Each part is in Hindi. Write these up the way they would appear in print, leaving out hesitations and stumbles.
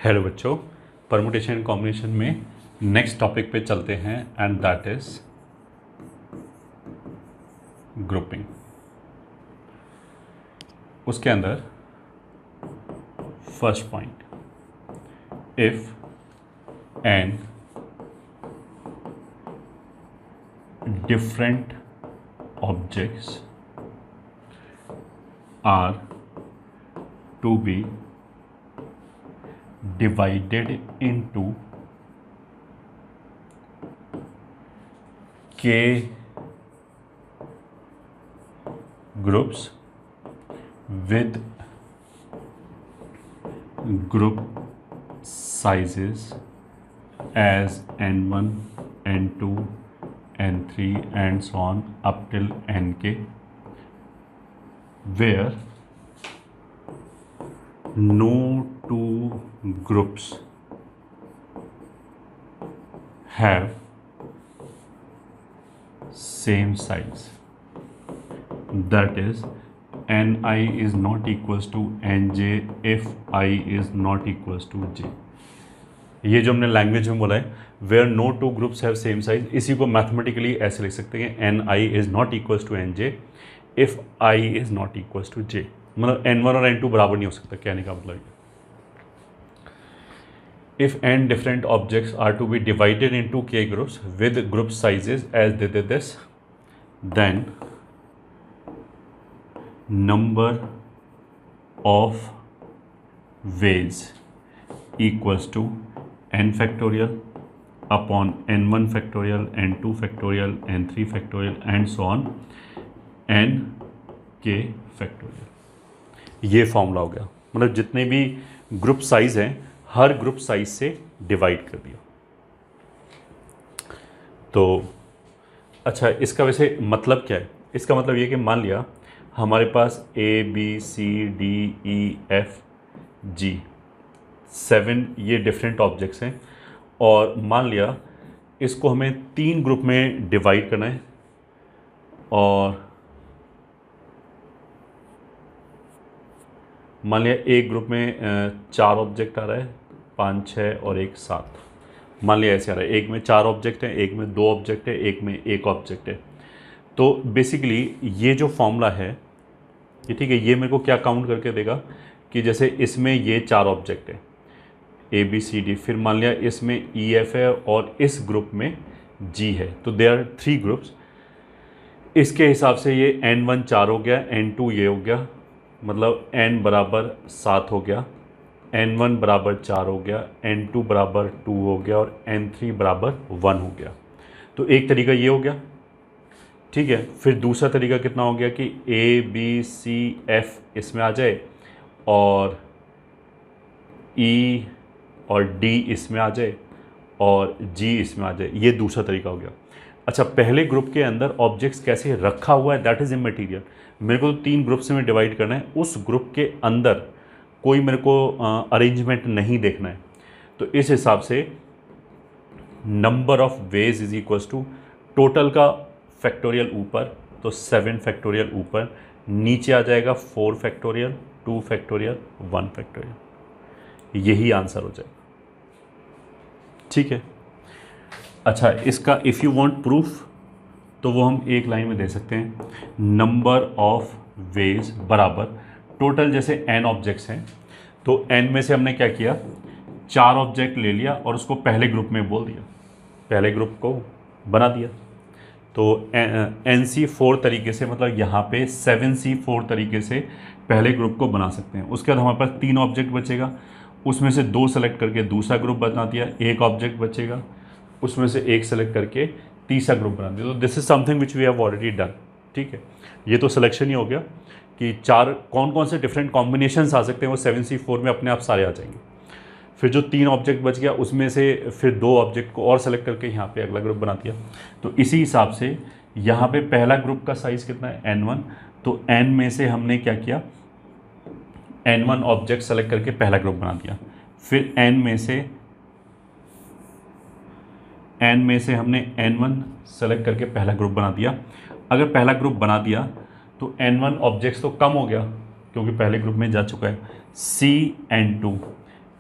हेलो बच्चों, परमुटेशन एंड कॉम्बिनेशन में नेक्स्ट टॉपिक पे चलते हैं एंड दैट इज ग्रुपिंग। उसके अंदर first point, if n different objects are to be divided into k groups with group sizes as n1, n2, n3 and so on up till nk, where no two groups have same size, that is ni is not equals to nj if I is not equals to j। ये जो हमने लैंग्वेज में बोला है where no two groups have same size, इसी को मैथमेटिकली ऐसे लिख सकते हैं n i is not equals to n j if i is not equals to j. मतलब n1 और n2 बराबर नहीं हो सकता, कहने का मतलब ये। If n different objects are to be divided into k groups with group sizes as they did this, then number of ways equals to n factorial upon n1 factorial, n2 factorial, n3 factorial and so on n k factorial। ये फॉर्मूला हो गया, मतलब जितने भी ग्रुप साइज हैं हर ग्रुप साइज से डिवाइड कर दिया। तो अच्छा, इसका वैसे मतलब क्या है? इसका मतलब ये कि मान लिया हमारे पास A B C D E F G 7 ये डिफरेंट ऑब्जेक्ट्स हैं और मान लिया इसको हमें 3 ग्रुप में डिवाइड करना है और मान लिया एक ग्रुप में 4 ऑब्जेक्ट आ रहा है, 5, 6 और 1 7। मान लिया ऐसे आ रहा है, एक में 4 ऑब्जेक्ट हैं, एक में 2 ऑब्जेक्ट है, एक में 1 ऑब्जेक्ट है। तो बेसिकली ये जो फॉर्मूला है ये ठीक है, ये मेरे को क्या काउंट करके देगा कि जैसे इसमें ये 4 ऑब्जेक्ट है ए बी सी डी, फिर मान लिया इसमें ई एफ है और इस ग्रुप में जी है, तो दे आर 3 ग्रुप्स। इसके हिसाब से ये n1 4 हो गया, n2 ये हो गया, मतलब n बराबर 7 हो गया, n1 बराबर 4 हो गया, n2 बराबर 2 हो गया और n3 बराबर 1 हो गया। तो एक तरीका ये हो गया, ठीक है। फिर दूसरा तरीका कितना हो गया कि a b c f इसमें आ जाए और e और d इसमें आ जाए और g इसमें आ जाए, ये दूसरा तरीका हो गया। अच्छा, पहले ग्रुप के अंदर ऑब्जेक्ट्स कैसे रखा हुआ है दैट इज़ इमटेरियल। मेरे को तो 3 ग्रुप्स में डिवाइड करना है, उस ग्रुप के अंदर कोई मेरे को अरेंजमेंट नहीं देखना है। तो इस हिसाब से number of ways is equals to total का फैक्टोरियल ऊपर, तो 7 फैक्टोरियल ऊपर, नीचे आ जाएगा 4 फैक्टोरियल, 2 फैक्टोरियल, 1 फैक्टोरियल। यही आंसर हो जाएगा, ठीक है। अच्छा, इसका इफ़ यू वांट प्रूफ तो वो हम एक लाइन में दे सकते हैं, नंबर ऑफ वेज बराबर टोटल, जैसे n ऑब्जेक्ट्स हैं तो n में से हमने क्या किया, 4 ऑब्जेक्ट ले लिया और उसको पहले ग्रुप में बोल दिया, पहले ग्रुप को बना दिया। तो NC4 तरीके से, मतलब यहाँ पे 7C4 तरीके से पहले ग्रुप को बना सकते हैं। उसके बाद हमारे पास 3 ऑब्जेक्ट बचेगा, उसमें से 2 सेलेक्ट करके दूसरा ग्रुप बना दिया, 1 ऑब्जेक्ट बचेगा, उसमें से 1 सेलेक्ट करके तीसरा ग्रुप बना दिया। तो this is something which we have already done, ठीक है। ये तो सिलेक्शन ही हो गया कि 4 कौन कौन से डिफरेंट कॉम्बिनेशंस आ सकते हैं, वो 7C4 में अपने आप सारे आ जाएंगे। फिर जो 3 ऑब्जेक्ट बच गया उसमें से फिर 2 ऑब्जेक्ट को और सेलेक्ट करके यहाँ पे अगला ग्रुप बना दिया। तो इसी हिसाब से यहाँ पे पहला ग्रुप का साइज़ कितना है, n1। तो n में से हमने क्या किया, n1 ऑब्जेक्ट सेलेक्ट करके पहला ग्रुप बना दिया। फिर n में से हमने n1 सेलेक्ट करके पहला ग्रुप बना दिया। अगर पहला ग्रुप बना दिया तो n1 ऑब्जेक्ट्स तो कम हो गया क्योंकि पहले ग्रुप में जा चुका है। C n2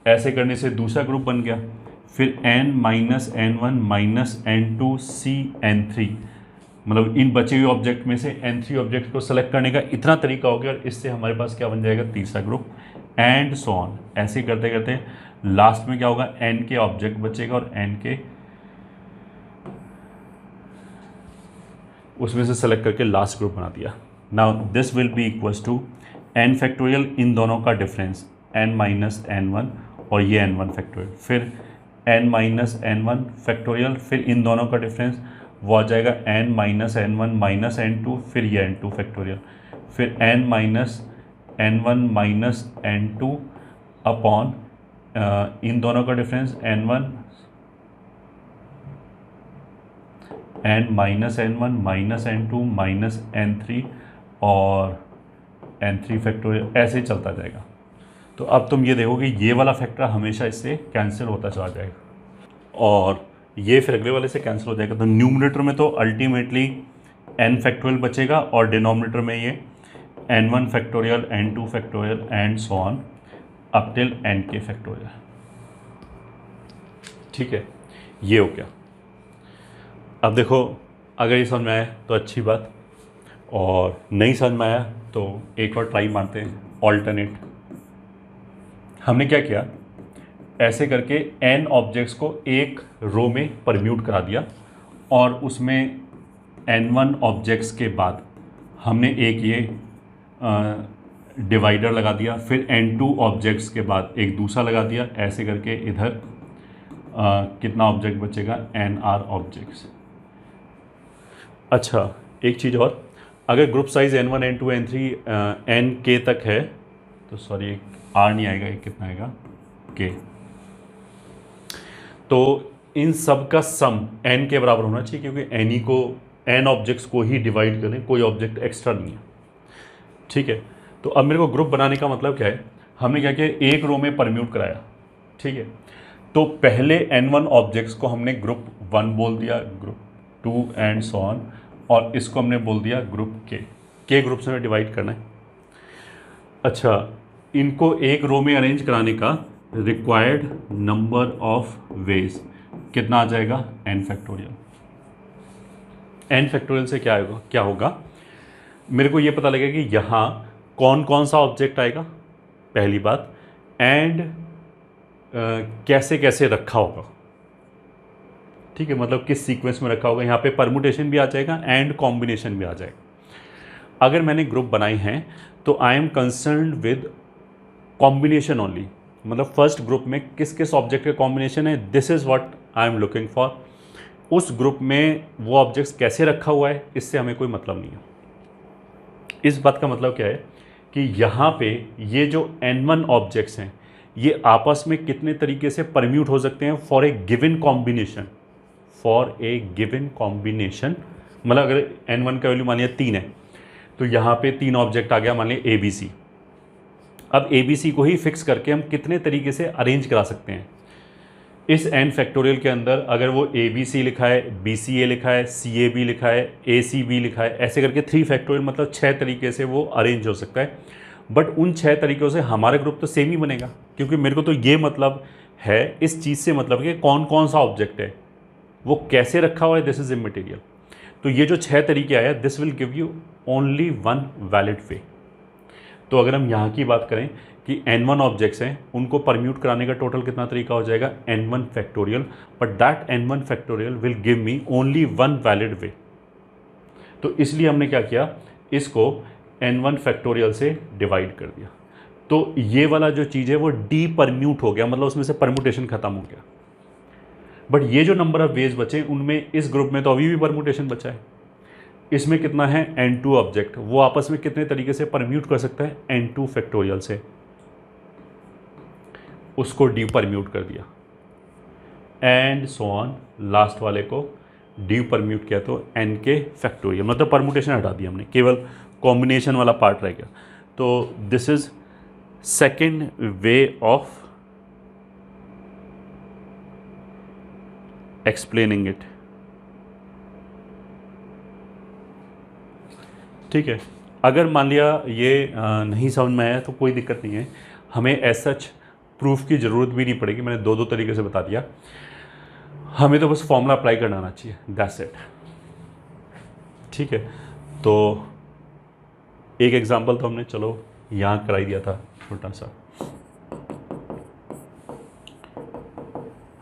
ऐसे करने से दूसरा ग्रुप बन गया, फिर n minus n1 minus n2 c n3, मतलब इन बचे हुए ऑब्जेक्ट में से n3 ऑब्जेक्ट को सेलेक्ट करने का इतना तरीका हो गया, और इससे हमारे पास क्या बन जाएगा, तीसरा ग्रुप, एंड सो ऑन। ऐसे करते करते लास्ट में क्या होगा, n के ऑब्जेक्ट बचेगा और n के उसमें से सेलेक्ट करके लास्ट ग्रुप बना दिया। Now this will be equals to n factorial, इन दोनों का डिफरेंस n माइनस n1 और ये n1 फैक्टोरियल, फिर n माइनस n1 फैक्टोरियल, फिर इन दोनों का डिफरेंस वो आ जाएगा n minus n1 minus n2, फिर ये n2 फैक्टोरियल, फिर n minus n1 minus n2 upon इन दोनों का difference n1 n minus n1 minus n2 minus n3 और n3 फैक्टोरियल, ऐसे ही चलता जाएगा। तो अब तुम ये देखोगे ये वाला फैक्टर हमेशा इससे कैंसिल होता चला जाएगा और ये फिर अगले वाले से कैंसिल हो जाएगा। तो न्यूमरेटर में तो अल्टीमेटली n फैक्टोरियल बचेगा और डिनोमिनेटर में ये n1 factorial, n2 factorial and so on up till nk factorial. ठीक है, ये हो गया। अब देखो, अगर ये समझ में आया तो अच्छी बात, और नहीं समझ में आया तो एक और ट्राई मारते हैं, ऑल्टरनेट। हमने क्या किया, ऐसे करके n ऑब्जेक्ट्स को एक रो में परम्यूट करा दिया और उसमें n1 ऑब्जेक्ट्स के बाद हमने एक ये डिवाइडर लगा दिया, फिर n2 ऑब्जेक्ट्स के बाद एक दूसरा लगा दिया, ऐसे करके इधर कितना ऑब्जेक्ट बचेगा, nr ऑब्जेक्ट्स। अच्छा, एक चीज़ और, अगर group size n1 n2 n3 nk तक है तो सॉरी r नहीं आएगा, ये कितना आएगा, k, तो इन सब का सम n के बराबर होना चाहिए, क्योंकि n को n ऑब्जेक्ट्स को ही डिवाइड करें, कोई ऑब्जेक्ट एक्स्ट्रा नहीं है। ठीक है, तो अब मेरे को ग्रुप बनाने का मतलब क्या है, हमने क्या किया, एक रो में परम्यूट कराया। ठीक है, तो पहले n1 ऑब्जेक्ट्स को हमने ग्रुप 1 बोल दिया, ग्रुप 2 एंड सो ऑन, और इसको हमने बोल दिया ग्रुप के ग्रुप से डिवाइड करना है। अच्छा, इनको एक रो में अरेंज कराने का रिक्वायर्ड नंबर ऑफ वेज कितना आ जाएगा, n फैक्टोरियल। n फैक्टोरियल से क्या होगा, मेरे को ये पता लगेगा कि यहाँ कौन कौन सा ऑब्जेक्ट आएगा, पहली बात, एंड कैसे कैसे रखा होगा। ठीक है, मतलब किस सीक्वेंस में रखा होगा, यहाँ पे परमुटेशन भी आ जाएगा एंड कॉम्बिनेशन भी आ जाएगा। अगर मैंने ग्रुप बनाए हैं तो I am concerned with combination only, मतलब फर्स्ट ग्रुप में किस किस ऑब्जेक्ट के कॉम्बिनेशन है, this is what I am looking for. उस ग्रुप में वो ऑब्जेक्ट्स कैसे रखा हुआ है, इससे हमें कोई मतलब नहीं है। इस बात का मतलब क्या है कि यहाँ पे ये जो n1 ऑब्जेक्ट्स हैं ये आपस में कितने तरीके से परम्यूट हो सकते हैं for a given combination, for a given combination. मतलब अगर n1 का वैल्यू मान लिया 3 है तो यहाँ पे 3 ऑब्जेक्ट आ गया, मान लिया ABC। अब ABC को ही फिक्स करके हम कितने तरीके से अरेंज करा सकते हैं। इस n फैक्टोरियल के अंदर अगर वो ABC लिखा है, BCA लिखा है, CAB लिखा है, ACB लिखा है, ऐसे करके 3 फैक्टोरियल, मतलब 6 तरीके से वो अरेंज हो सकता है। बट उन 6 तरीक़ों से हमारा ग्रुप तो सेम ही बनेगा, क्योंकि मेरे को तो ये मतलब है इस चीज़ से, मतलब कि कौन कौन सा ऑब्जेक्ट है, वो कैसे रखा हुआ है, दिस इज इमटेरियल। तो ये जो 6 तरीके आया, this will give you only 1 valid way. तो अगर हम यहाँ की बात करें कि n1 ऑब्जेक्ट्स हैं, उनको परम्यूट कराने का टोटल कितना तरीका हो जाएगा, n1 factorial, but that n1 factorial will give me only 1 valid way. तो इसलिए हमने क्या किया, इसको n1 फैक्टोरियल से डिवाइड कर दिया। तो ये वाला जो चीज़ है वो डी परम्यूट हो गया, मतलब उसमें से परम्यूटेशन खत्म हो गया। बट ये जो नंबर ऑफ वेज बचे उनमें इस ग्रुप में तो अभी भी परम्यूटेशन बचा है। इसमें कितना है, n2 ऑब्जेक्ट, वो आपस में कितने तरीके से परम्यूट कर सकता है, n2 फैक्टोरियल से, उसको डी परम्यूट कर दिया एंड सो ऑन। लास्ट वाले को डी परम्यूट किया तो nk फैक्टोरियल, मतलब परम्यूटेशन हटा दिया हमने, केवल कॉम्बिनेशन वाला पार्ट रह गया। तो this is second way of explaining it. ठीक है, अगर मान लिया ये नहीं समझ में आया तो कोई दिक्कत नहीं है, हमें एज सच प्रूफ की ज़रूरत भी नहीं पड़ेगी, मैंने दो दो तरीके से बता दिया। हमें तो बस फॉर्मूला अप्लाई करना आना चाहिए, दैट्स इट। ठीक है, तो एक एग्जांपल तो हमने चलो यहाँ कराई दिया था छोटा सा।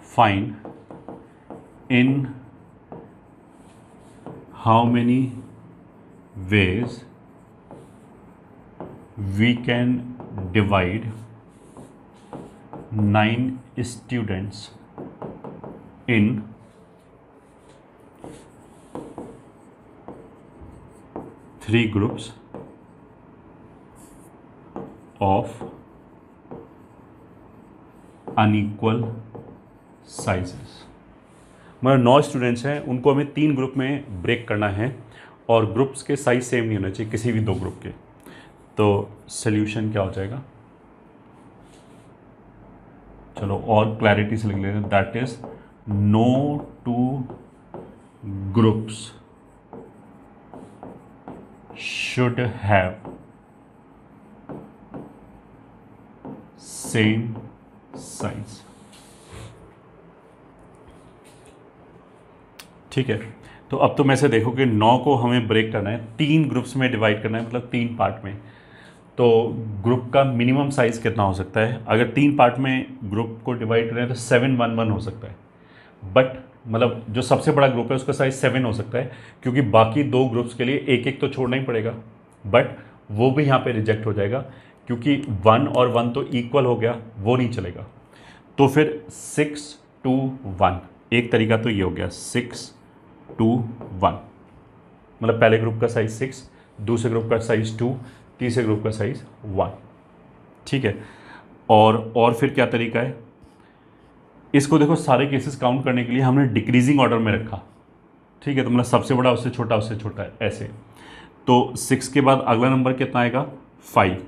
Find in how many ways we can divide 9 students इन 3 ग्रुप्स ऑफ अनइक्वल साइजेस। मतलब 9 स्टूडेंट्स हैं, उनको हमें 3 ग्रुप में ब्रेक करना है और ग्रुप्स के साइज सेम नहीं होना चाहिए किसी भी 2 ग्रुप के। तो सॉल्यूशन क्या हो जाएगा, चलो और क्लैरिटी से लिख लेते हैं, that is no 2 groups should have same size. ठीक है, तो अब तुम ऐसे देखो कि 9 को हमें ब्रेक करना है, 3 ग्रुप्स में डिवाइड करना है, मतलब 3 पार्ट में। तो ग्रुप का मिनिमम साइज़ कितना हो सकता है? अगर 3 पार्ट में ग्रुप को डिवाइड करें तो 7 1 1 हो सकता है, बट मतलब जो सबसे बड़ा ग्रुप है उसका साइज़ 7 हो सकता है, क्योंकि बाकी 2 ग्रुप्स के लिए एक एक तो छोड़ना ही पड़ेगा, बट वो भी यहाँ पे रिजेक्ट हो जाएगा क्योंकि 1 और 1 तो इक्वल हो गया, वो नहीं चलेगा। तो फिर 6 2 1, एक तरीका तो ये हो गया 6 2 1, मतलब पहले ग्रुप का साइज 6, दूसरे ग्रुप का साइज 2, तीसरे ग्रुप का साइज 1। ठीक है, और फिर क्या तरीका है, इसको देखो सारे केसेस काउंट करने के लिए हमने डिक्रीजिंग ऑर्डर में रखा। ठीक है, तो मतलब सबसे बड़ा उससे छोटा है ऐसे। तो 6 के बाद अगला नंबर कितना आएगा 5,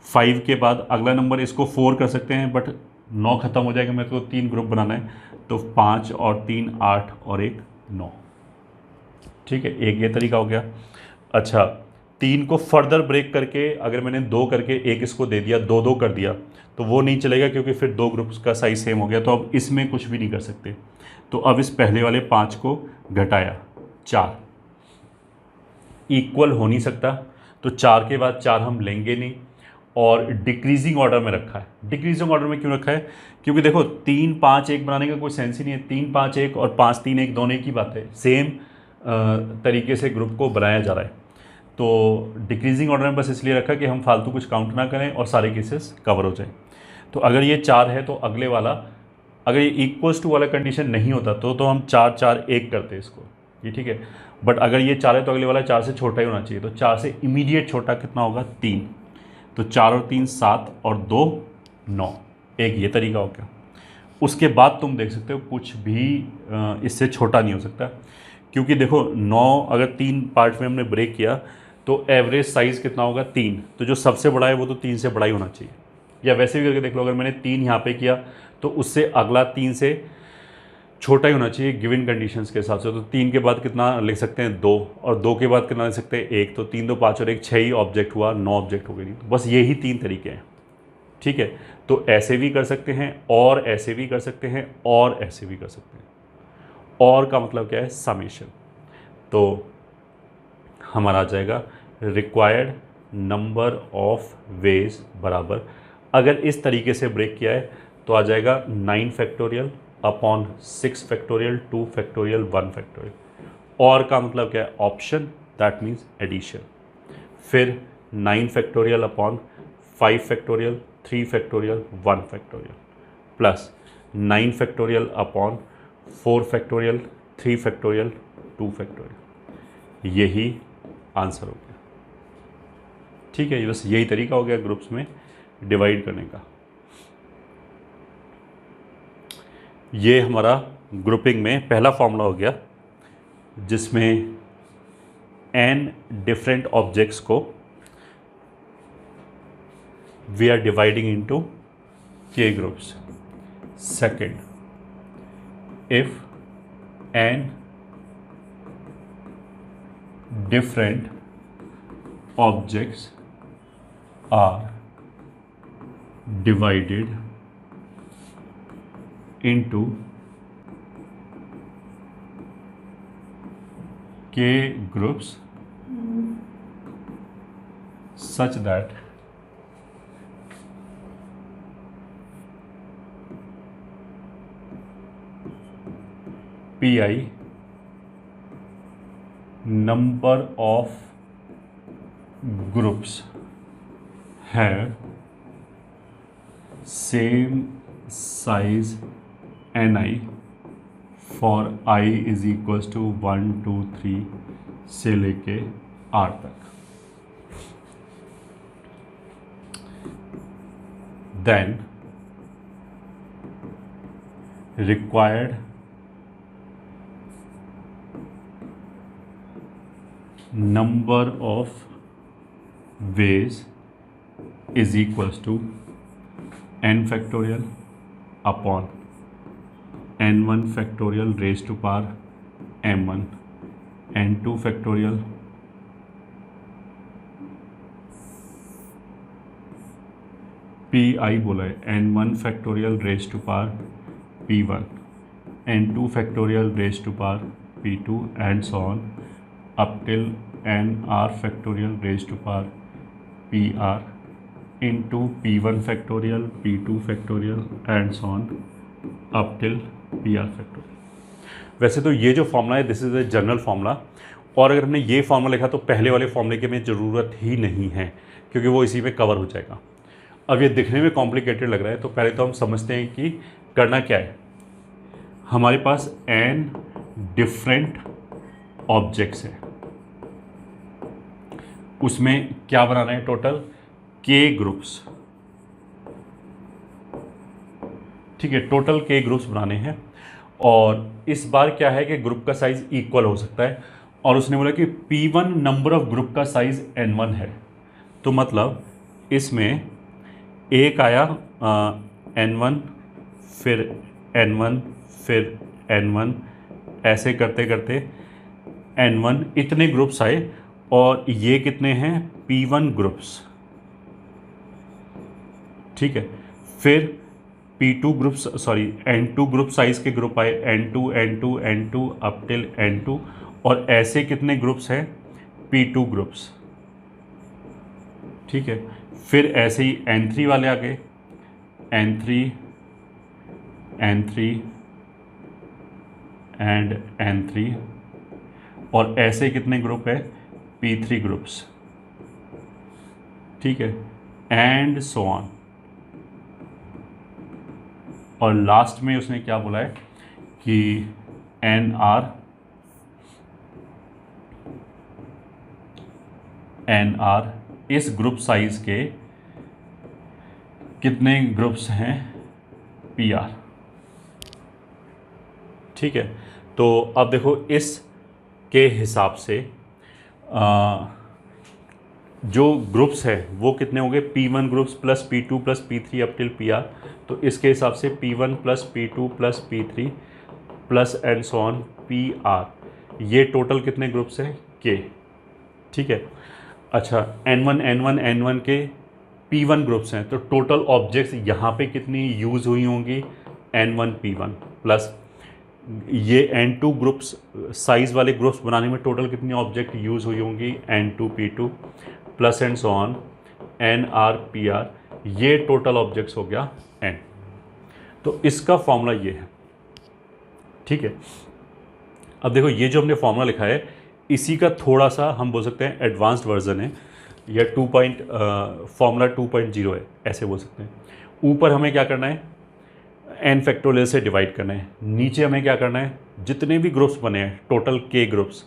5 के बाद अगला नंबर, इसको 4 कर सकते हैं बट 9 खत्म हो जाएगा, मेरे को 3 ग्रुप बनाना है, तो 5 और 3 8 और 1 9। ठीक है, एक ये तरीका हो गया। अच्छा, 3 को फर्दर ब्रेक करके अगर मैंने 2 करके एक इसको दे दिया, 2 2 कर दिया, तो वो नहीं चलेगा क्योंकि फिर 2 ग्रुप्स का साइज सेम हो गया, तो अब इसमें कुछ भी नहीं कर सकते। तो अब इस पहले वाले 5 को घटाया 4, इक्वल हो नहीं सकता, तो 4 के बाद 4 हम लेंगे नहीं, और डिक्रीजिंग ऑर्डर में रखा है। डिक्रीजिंग ऑर्डर में क्यों रखा है, क्योंकि देखो 3 5 1 बनाने का कोई सेंस ही नहीं है, 3 5 1 और 5 3 1 दोनों एक ही बात है, सेम तरीके से ग्रुप को बनाया जा रहा है। तो डिक्रीजिंग ऑर्डर में बस इसलिए रखा कि हम फालतू कुछ काउंट ना करें और सारे केसेस कवर हो जाएं। तो अगर ये 4 है तो अगले वाला, अगर ये इक्वल्स टू वाला कंडीशन नहीं होता तो हम 4 4 1 करते इसको, ये ठीक है। बट अगर ये 4 है तो अगले वाला 4 से छोटा ही होना चाहिए, तो 4 से इमीडिएट छोटा कितना होगा 3, तो 4 और 3 7 और 2 9, एक ये तरीका हो गया। उसके बाद तुम देख सकते हो कुछ भी इससे छोटा नहीं हो सकता, क्योंकि देखो 9 अगर 3 पार्ट में हमने ब्रेक किया तो एवरेज साइज़ कितना होगा 3, तो जो सबसे बड़ा है वो तो 3 से बड़ा ही होना चाहिए। या वैसे भी करके देख लो, अगर मैंने 3 यहाँ पे किया तो उससे अगला 3 से छोटा ही होना चाहिए गिवन कंडीशंस के हिसाब से। तो 3 के बाद कितना लिख सकते हैं 2, और 2 के बाद कितना लिख सकते हैं 1, तो 3 2 5 और 1 6 ही ऑब्जेक्ट हुआ, 9 ऑब्जेक्ट हो गए नहीं। तो बस यही 3 तरीके हैं। ठीक है, तो ऐसे भी कर सकते हैं और ऐसे भी कर सकते हैं और ऐसे भी कर सकते हैं। और का मतलब क्या है समेशन, तो हमारा आ जाएगा रिक्वायर्ड नंबर ऑफ वेज बराबर, अगर इस तरीके से ब्रेक किया है तो आ जाएगा 9 factorial upon 6 factorial 2 factorial 1 factorial. और का मतलब क्या है ऑप्शन, दैट मीन्स एडिशन। फिर 9 factorial upon 5 factorial 3 factorial 1 factorial plus 9 factorial upon 4 factorial 3 factorial 2 factorial. यही आंसर हो गया। ठीक है, बस यही तरीका हो गया ग्रुप्स में डिवाइड करने का। ये हमारा ग्रुपिंग में पहला फॉर्मूला हो गया, जिसमें n डिफरेंट ऑब्जेक्ट्स को we are dividing into k groups. Second, if n different objects are divided into k groups such that pi number of groups have same size ni for I is equals to 1 2 3 से लेके r तक. Then required number of ways is equals to n factorial upon n1 factorial raised to power m1 n2 factorial pi बोला है n1 factorial raised to power p1 n2 factorial raised to power p2 and so on up till nr factorial raised to power pr into p1 factorial p2 factorial and so on up till pr factorial. वैसे तो ये जो फॉर्मूला है this is a general formula, और अगर हमने ये फार्मूला लिखा तो पहले वाले फार्मूले की हमें ज़रूरत ही नहीं है क्योंकि वो इसी में कवर हो जाएगा. अब ये दिखने में कॉम्प्लिकेटेड लग रहा है तो पहले तो हम समझते हैं कि करना क्या है. हमारे पास n डिफरेंट ऑब्जेक्ट्स हैं, उसमें क्या बनाना है टोटल k ग्रुप्स. ठीक है, टोटल k ग्रुप्स बनाने हैं और इस बार क्या है कि ग्रुप का साइज इक्वल हो सकता है और उसने बोला कि p1 नंबर ऑफ ग्रुप का साइज n1 है. तो मतलब इसमें एक आया n1 फिर n1 फिर n1 ऐसे करते करते n1 इतने ग्रुप्स आए और ये कितने हैं p1 ग्रुप्स. ठीक है, फिर p2 groups n2 group size के ग्रुप आए n2 n2 n2 up till n2 और ऐसे कितने ग्रुप्स हैं p2 ग्रुप्स. ठीक है, फिर ऐसे ही n3 वाले आ गए n3 n3 एंड n3 और ऐसे कितने ग्रुप है p3 ग्रुप्स. ठीक है, एंड सो ऑन. और लास्ट में उसने क्या बोला है कि nr इस ग्रुप साइज के कितने ग्रुप्स हैं pr. ठीक है, तो अब देखो इस के हिसाब से जो ग्रुप्स है वो कितने होंगे p1 groups plus p2 plus p3 up till pr. तो इसके हिसाब से p1 plus p2 plus p3 plus and so on pr, ये टोटल कितने ग्रुप्स हैं k. ठीक है, अच्छा n1 के p1 ग्रुप्स हैं तो टोटल ऑब्जेक्ट्स यहाँ पे कितनी यूज़ हुई होंगी n1 p1 प्लस ये n2 ग्रुप्स साइज़ वाले ग्रुप्स बनाने में टोटल कितनी ऑब्जेक्ट यूज़ हुई होंगी n2 p2 plus and so on nr pr. ये टोटल ऑब्जेक्ट्स हो गया n. तो इसका फॉर्मूला ये है. ठीक है, अब देखो ये जो हमने फॉर्मूला लिखा है इसी का थोड़ा सा हम बोल सकते हैं एडवांस्ड वर्जन है या फॉर्मूला 2.0 है, ऐसे बोल सकते हैं. ऊपर हमें क्या करना है n फैक्टोरियल से डिवाइड करना है, नीचे हमें क्या करना है जितने भी ग्रुप्स बने हैं टोटल k ग्रुप्स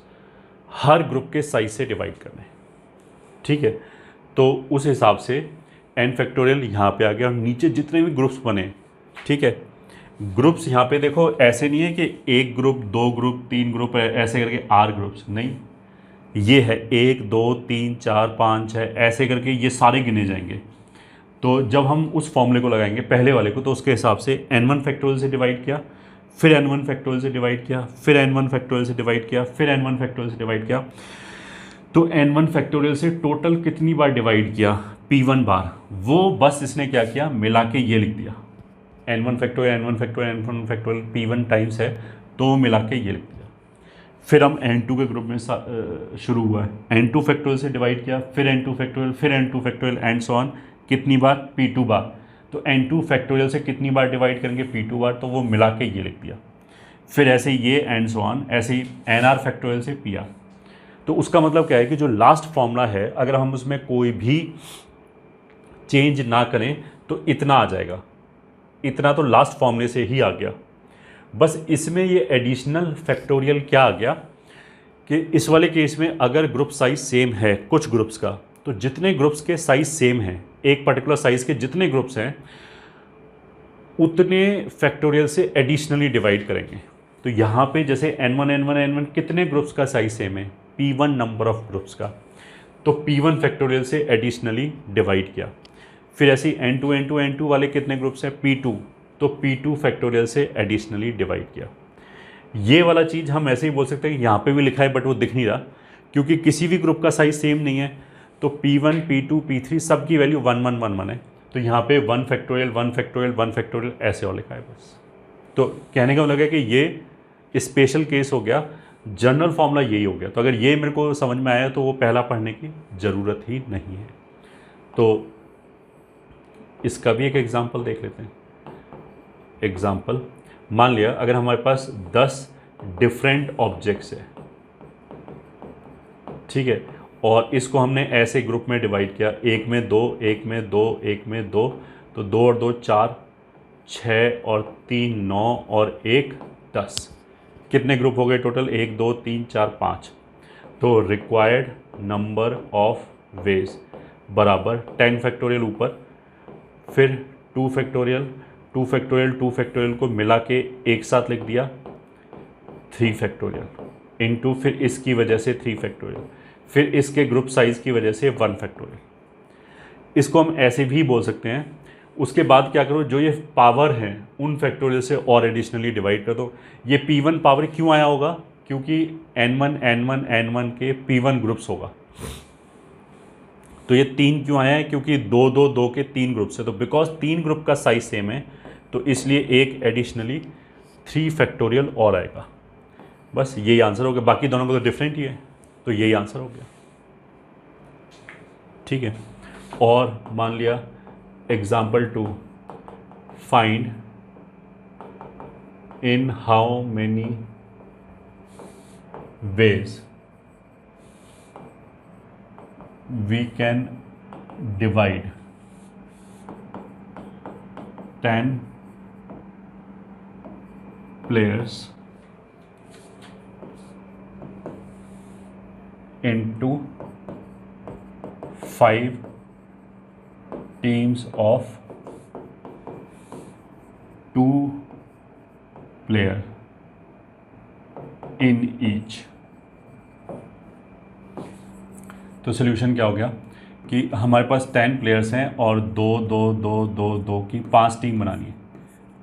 हर ग्रुप के साइज से डिवाइड करना है. ठीक है, तो उस हिसाब से n फैक्टोरियल यहाँ पे आ गया और नीचे जितने भी ग्रुप्स बने. ठीक है, ग्रुप्स यहाँ पे देखो ऐसे नहीं है कि एक ग्रुप दो ग्रुप तीन ग्रुप है ऐसे करके r ग्रुप्स नहीं, ये है 1 2 3 4 5 6 ऐसे करके ये सारे गिने जाएंगे. तो जब हम उस फॉर्मूले को लगाएंगे पहले वाले को तो उसके हिसाब से n1 फैक्टोरियल से डिवाइड किया, फिर n1 फैक्टोरियल से डिवाइड किया, फिर n1 फैक्टोरियल से डिवाइड किया, फिर n1 फैक्टोरियल से डिवाइड किया. तो n1 फैक्टोरियल से टोटल कितनी बार डिवाइड किया p1 बार, वो बस इसने क्या किया मिला के ये लिख दिया n1 factorial n1 factorial n1 factorial p1 times है, तो मिला के ये लिख दिया। फिर हम n2 के ग्रुप में शुरू हुआ है, n2 फैक्टोरियल से डिवाइड किया, फिर n2 फैक्टोरियल, फिर n2 factorial and so on, कितनी बार, p2 बार। तो n2 फैक्टोरियल से कितनी बार डिवाइड करेंगे, p2 बार, तो वो मिला के ये लिख दिया। फिर ऐसे ही ये एंड सो ऑन, ऐसे ही nr फैक्टोरियल से pr। तो उसका मतलब क्या है कि जो लास्ट फॉर्मूला है अगर हम उसमें कोई भी चेंज ना करें तो इतना आ जाएगा, इतना तो लास्ट फॉर्मूले से ही आ गया। बस इसमें ये एडिशनल फैक्टोरियल क्या आ गया कि इस वाले केस में अगर ग्रुप साइज सेम है कुछ ग्रुप्स का, तो जितने ग्रुप्स के साइज सेम हैं, एक पर्टिकुलर साइज के जितने ग्रुप्स हैं उतने फैक्टोरियल से एडिशनली डिवाइड करेंगे। तो यहाँ पे जैसे n1 कितने ग्रुप्स का साइज सेम है, p1 नंबर ऑफ ग्रुप्स का, तो p1 फैक्टोरियल से एडिशनली डिवाइड किया। फिर ऐसे ही n2 वाले कितने ग्रुप्स हैं, p2, तो p2 फैक्टोरियल से एडिशनली डिवाइड किया। ये वाला चीज़ हम ऐसे ही बोल सकते हैं कि यहाँ पे भी लिखा है बट वो दिख नहीं रहा, क्योंकि किसी भी ग्रुप का साइज सेम नहीं है। तो p1 p2 p3 सब की वैल्यू 1 1 1 1 है, तो यहाँ पे 1 फैक्टोरियल 1 फैक्टोरियल 1 फैक्टोरियल ऐसे और लिखा है बस। तो कहने का मतलब है कि ये स्पेशल केस हो गया, जनरल फॉर्मूला यही हो गया। तो अगर ये मेरे को समझ में आया तो वो पहला पढ़ने की ज़रूरत ही नहीं है। तो इसका भी एक एग्जांपल देख लेते हैं। एग्जांपल, मान लिया अगर हमारे पास 10 डिफरेंट ऑब्जेक्ट्स है, ठीक है, और इसको हमने ऐसे ग्रुप में डिवाइड किया, एक में दो, एक में दो, एक में दो, तो 2 और 2 4, 6 और 3 9 और 1 10। कितने ग्रुप हो गए टोटल, 1 2 3 4 5। तो रिक्वायर्ड नंबर ऑफ वेज बराबर 10 फैक्टोरियल ऊपर, फिर 2 फैक्टोरियल 2 फैक्टोरियल 2 फैक्टोरियल को मिला के एक साथ लिख दिया 3 फैक्टोरियल इनटू, फिर इसकी वजह से 3 फैक्टोरियल, फिर इसके ग्रुप साइज़ की वजह से 1 फैक्टोरियल। इसको हम ऐसे भी बोल सकते हैं। उसके बाद क्या करो, जो ये पावर हैं उन फैक्टोरियल से और एडिशनली डिवाइड कर दो। ये p1 पावर क्यों आया होगा, क्योंकि n1 के p1 ग्रुप्स होगा। तो ये 3 क्यों आया है, क्योंकि 2 2 2 के 3 ग्रुप्स है, तो बिकॉज 3 ग्रुप का साइज सेम है तो इसलिए एक एडिशनली 3 फैक्टोरियल और आएगा। बस यही आंसर हो गया, बाकी दोनों को तो डिफरेंट ही है, तो यही आंसर हो गया, ठीक है। और मान लिया example 2, find in how many veg we can divide 10 players into 5 teams of 2 players in each। तो सोल्यूशन क्या हो गया कि हमारे पास 10 प्लेयर्स हैं और 2 2 2 2 2 की 5 टीम बनानी है,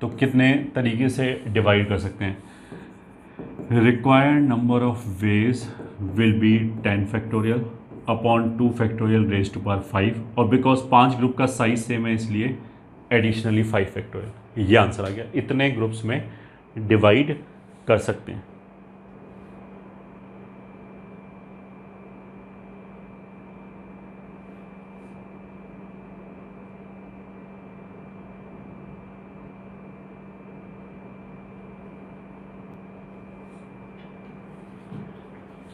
तो कितने तरीके से डिवाइड कर सकते हैं। Required number of ways will be 10 factorial upon 2 factorial raise to power 5, और बिकॉज 5 ग्रुप का साइज सेम है इसलिए एडिशनली 5 फैक्टोरियल। ये आंसर आ गया, इतने ग्रुप्स में डिवाइड कर सकते हैं।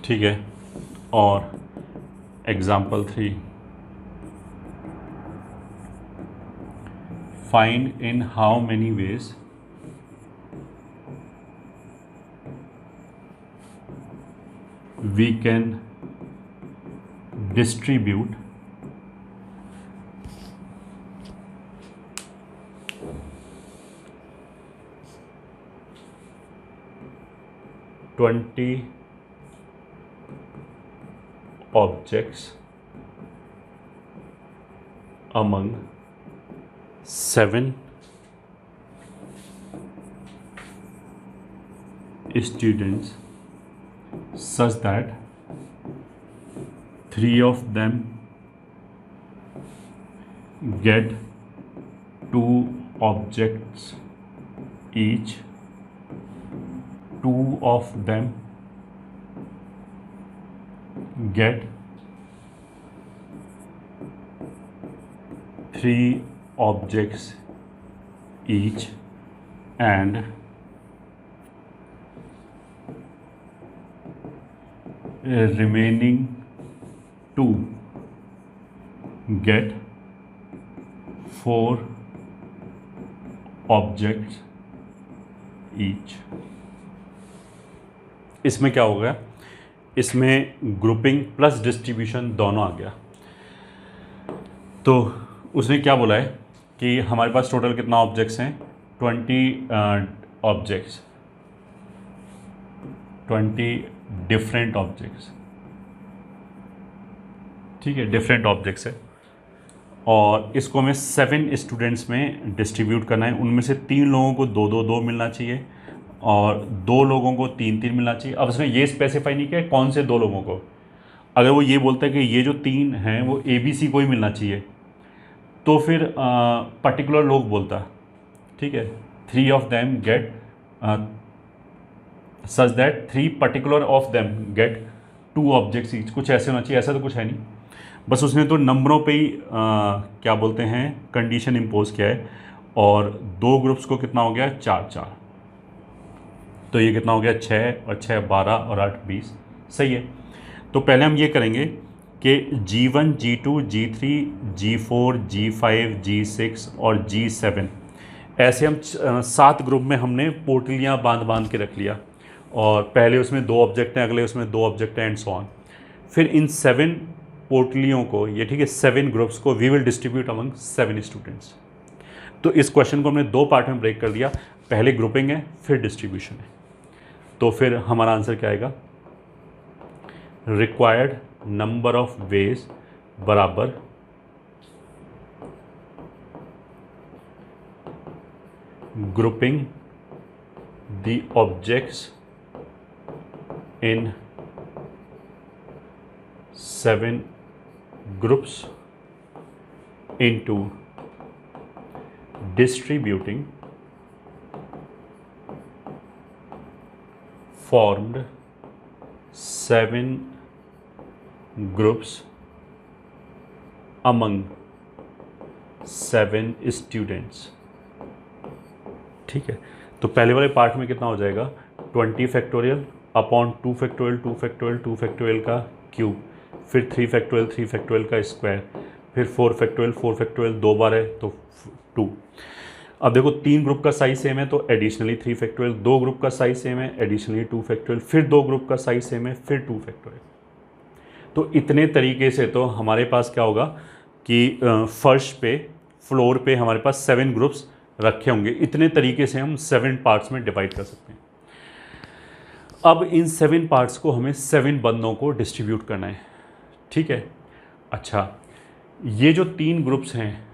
ठीक है। और example 3, find in how many ways we can distribute 20 objects among 7 students such that 3 of them get 2 objects each two of them get three objects each and remaining two get four objects each। इसमें क्या हो गया, इसमें ग्रुपिंग प्लस डिस्ट्रीब्यूशन दोनों आ गया। तो उसने क्या बोला है कि हमारे पास टोटल कितना ऑब्जेक्ट्स हैं, 20 ऑब्जेक्ट्स, 20 डिफरेंट ऑब्जेक्ट्स, ठीक है, डिफरेंट ऑब्जेक्ट्स है, और इसको हमें 7 स्टूडेंट्स में डिस्ट्रीब्यूट करना है। उनमें से 3 लोगों को 2-2-2 मिलना चाहिए और 2 लोगों को 3-3 मिलना चाहिए। अब उसने ये स्पेसिफाई नहीं किया कौन से 2 लोगों को। अगर वो ये बोलता है कि ये जो 3 हैं वो ABC को ही मिलना चाहिए, तो फिर पर्टिकुलर लोग बोलता, ठीक है, 3 of them get such that 3 particular of them get 2 objects each, कुछ ऐसे होना चाहिए। ऐसा तो कुछ है नहीं, बस उसने तो नंबरों पे ही क्या बोलते हैं कंडीशन इम्पोज किया है। और 2 ग्रुप्स को कितना हो गया, 4-4, तो ये कितना हो गया, 6 और 6 12 और 8 20, सही है। तो पहले हम ये करेंगे कि G1 G2 G3 G4 G5 G6 और G7 ऐसे हम 7 ग्रुप में हमने पोटलियाँ बांध के रख लिया, और पहले उसमें 2 ऑब्जेक्ट हैं, अगले उसमें 2 ऑब्जेक्ट हैं, एंड सो ऑन। फिर इन 7 पोटलियों को, ये ठीक है, 7 ग्रुप्स को we will distribute among 7 students. तो इस क्वेश्चन को हमने 2 पार्ट में ब्रेक कर दिया, पहले ग्रुपिंग है फिर डिस्ट्रीब्यूशन है। तो फिर हमारा आंसर क्या आएगा, रिक्वायर्ड नंबर ऑफ वेज बराबर grouping the objects in 7 groups into distributing formed 7 groups among 7 students। ठीक है, तो पहले वाले पार्ट में कितना हो जाएगा, 20 factorial upon 2 factorial 2 factorial 2 factorial का क्यूब, फिर 3 फैक्टोरियल 3 फैक्टोरियल का स्क्वायर, फिर 4 फैक्टोरियल 4 फैक्टोरियल 2 बार है तो 2। अब देखो 3 ग्रुप का साइज सेम है तो एडिशनली 3 फैक्टोरियल, 2 ग्रुप का साइज सेम है एडिशनली 2 फैक्टोरियल, फिर 2 ग्रुप का साइज सेम है फिर 2 फैक्टोरियल। तो इतने तरीके से तो हमारे पास क्या होगा कि फर्श पे, फ्लोर पे हमारे पास 7 ग्रुप्स रखे होंगे। इतने तरीके से हम 7 पार्ट्स में डिवाइड कर सकते हैं। अब इन 7 पार्ट्स को हमें 7 बंदों को डिस्ट्रीब्यूट करना है, ठीक है। अच्छा, ये जो 3 ग्रुप्स हैं,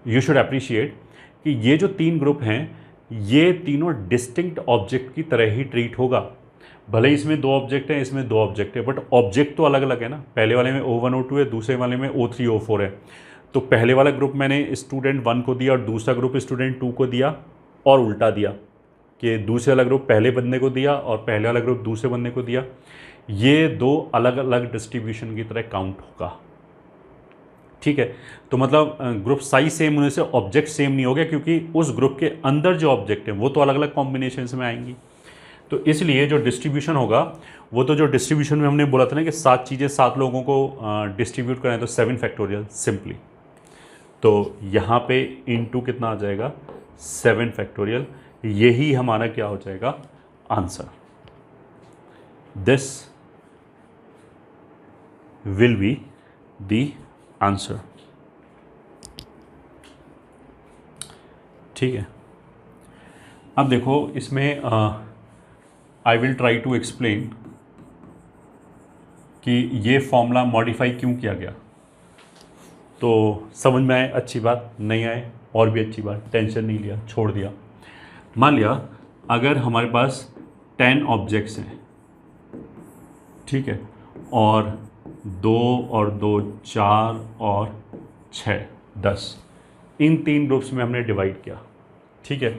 यू शुड अप्रिशिएट कि ये जो 3 ग्रुप हैं ये तीनों डिस्टिंक्ट ऑब्जेक्ट की तरह ही ट्रीट होगा। भले इसमें 2 ऑब्जेक्ट हैं, इसमें 2 ऑब्जेक्ट है, बट ऑब्जेक्ट तो अलग अलग है ना। पहले वाले में O1 O2 है, दूसरे वाले में O3 O4 है। तो पहले वाला ग्रुप मैंने स्टूडेंट 1 को दिया और दूसरा ग्रुप स्टूडेंट 2 को दिया, और उल्टा दिया कि दूसरे वाला ग्रुप पहले बंदे को दिया और पहले वाला ग्रुप दूसरे बंदे को दिया। ये 2 अलग अलग डिस्ट्रीब्यूशन की तरह काउंट होगा, ठीक है। तो मतलब ग्रुप साइज सेम होने से ऑब्जेक्ट सेम नहीं हो गया, क्योंकि उस ग्रुप के अंदर जो ऑब्जेक्ट है वो तो अलग अलग कॉम्बिनेशंस में आएंगी। तो इसलिए जो डिस्ट्रीब्यूशन होगा वो तो, जो डिस्ट्रीब्यूशन में हमने बोला था ना कि 7 चीज़ें 7 लोगों को डिस्ट्रीब्यूट करें, तो 7 फैक्टोरियल सिंपली। तो यहाँ पे इनटू कितना आ जाएगा, 7 फैक्टोरियल। यही हमारा क्या हो जाएगा, answer. This will be the answer, ठीक है। अब देखो इसमें I will try to explain कि ये फॉर्मूला मॉडिफाई क्यों किया गया। तो समझ में आए, अच्छी बात, नहीं आए और भी अच्छी बात, टेंशन नहीं लिया, छोड़ दिया। मान लिया अगर हमारे पास 10 ऑब्जेक्ट्स हैं, ठीक है, और 2 और 2 4 और 6 10, इन 3 ग्रुप्स में हमने डिवाइड किया, ठीक है।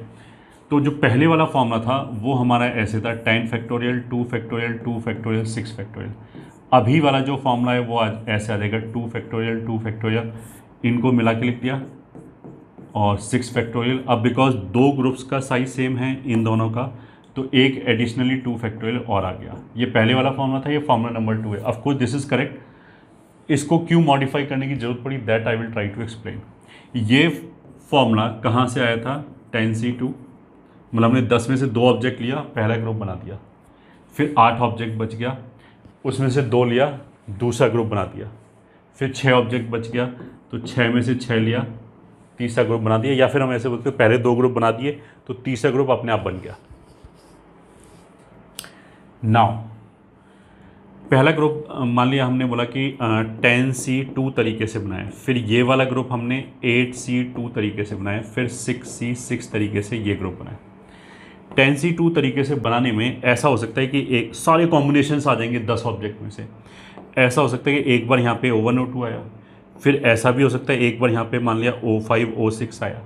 तो जो पहले वाला फॉर्मूला था वो हमारा ऐसे था 10 फैक्टोरियल 2 फैक्टोरियल 2 फैक्टोरियल 6 फैक्टोरियल। अभी वाला जो फॉर्मूला है वो ऐसे आ जाएगा 2 फैक्टोरियल 2 फैक्टोरियल, इनको मिला के लिख दिया, और 6 फैक्टोरियल। अब बिकॉज दो ग्रुप्स का साइज सेम है इन दोनों का, तो एक एडिशनली 2 फैक्टोरियल और आ गया। ये पहले वाला फॉर्मूला था, ये फॉर्मूला नंबर 2 है। Of course this is correct. इसको क्यों मॉडिफाई करने की जरूरत पड़ी, that I will try to explain. ये फॉर्मूला कहाँ से आया था, 10C2, मतलब हमने 10 में से 2 ऑब्जेक्ट लिया, पहला ग्रुप बना दिया। फिर 8 ऑब्जेक्ट बच गया, उसमें से 2 लिया, दूसरा ग्रुप बना दिया। फिर 6 ऑब्जेक्ट बच गया, तो 6 में से 6 लिया, तीसरा ग्रुप बना दिया। या फिर हम ऐसे बोलते हैं पहले 2 ग्रुप बना दिए तो तीसरा ग्रुप अपने आप बन गया। नाउ पहला ग्रुप मान लिया हमने बोला कि 10C2 तरीके से बनाए, फिर ये वाला ग्रुप हमने 8C2 तरीके से बनाए, फिर 6C6 तरीके से ये ग्रुप बनाए। 10C2 तरीके से बनाने में ऐसा हो सकता है कि एक सारे कॉम्बिनेशंस आ जाएंगे 10 ऑब्जेक्ट में से। ऐसा हो सकता है कि एक बार यहाँ पे O1 O2 आया, फिर ऐसा भी हो सकता है एक बार यहाँ पे मान लिया O5 O6 आया,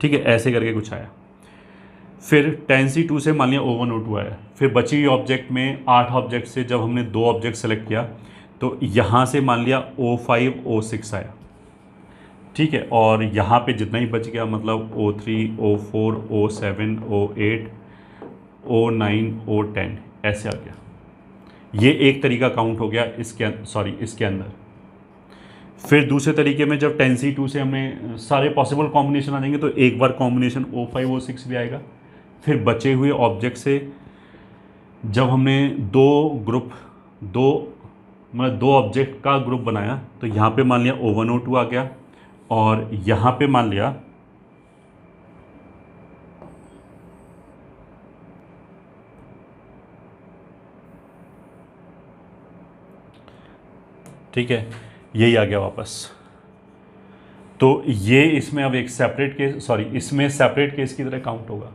ठीक है, ऐसे करके कुछ आया। फिर 10C2 से मान लिया O1 O2 आया, फिर बची हुई ऑब्जेक्ट में 8 ऑब्जेक्ट से जब हमने 2 ऑब्जेक्ट सेलेक्ट किया तो यहाँ से मान लिया O5 O6 आया, ठीक है, और यहाँ पे जितना ही बच गया मतलब O3 O4 O7 O8 O9 O10 ऐसे आ गया। ये एक तरीका काउंट हो गया इसके अंदर। फिर दूसरे तरीके में जब 10C2 से हमें सारे पॉसिबल कॉम्बिनेशन आ जाएंगे तो एक बार कॉम्बिनेशन O5 O6 भी आएगा। फिर बचे हुए ऑब्जेक्ट से जब हमने दो ऑब्जेक्ट का ग्रुप बनाया तो यहाँ पे मान लिया O1 O2 आ गया, और यहाँ पे मान लिया ठीक है, यही आ गया वापस। तो ये इसमें अब एक इसमें सेपरेट केस की तरह काउंट होगा।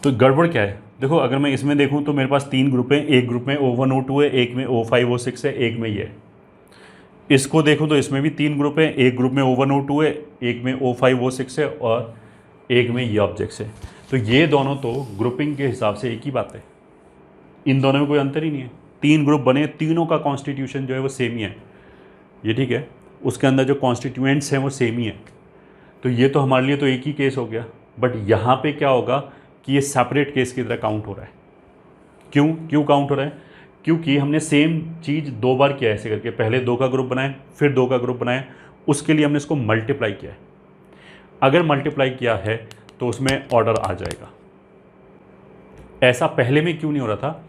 तो गड़बड़ क्या है, देखो अगर मैं इसमें देखूं तो मेरे पास 3 ग्रुप हैं, एक ग्रुप में O1 O2 है, एक में O5 O6 है, एक में ये। इसको देखूं तो इसमें भी 3 ग्रुप हैं, एक ग्रुप में O1 O2 है, एक में O5 O6 है, और एक में ये ऑब्जेक्ट्स है। तो ये दोनों तो ग्रुपिंग के हिसाब से एक ही बात है, इन दोनों में कोई अंतर ही नहीं है। 3 ग्रुप बने, तीनों का कॉन्स्टिट्यूशन जो है वो सेम ही है, ये ठीक है, उसके अंदर जो कॉन्स्टिट्यूएंट्स हैं वो सेम ही है। तो ये तो हमारे लिए तो एक ही केस हो गया। बट यहाँ पे क्या होगा कि ये सेपरेट केस की तरह काउंट हो रहा है। क्यों काउंट हो रहा है, क्योंकि हमने सेम चीज़ 2 बार किया है ऐसे करके, पहले 2 का ग्रुप बनाए फिर 2 का ग्रुप बनाया, उसके लिए हमने इसको मल्टीप्लाई किया है। अगर मल्टीप्लाई किया है तो उसमें ऑर्डर आ जाएगा। ऐसा पहले में क्यों नहीं हो रहा था,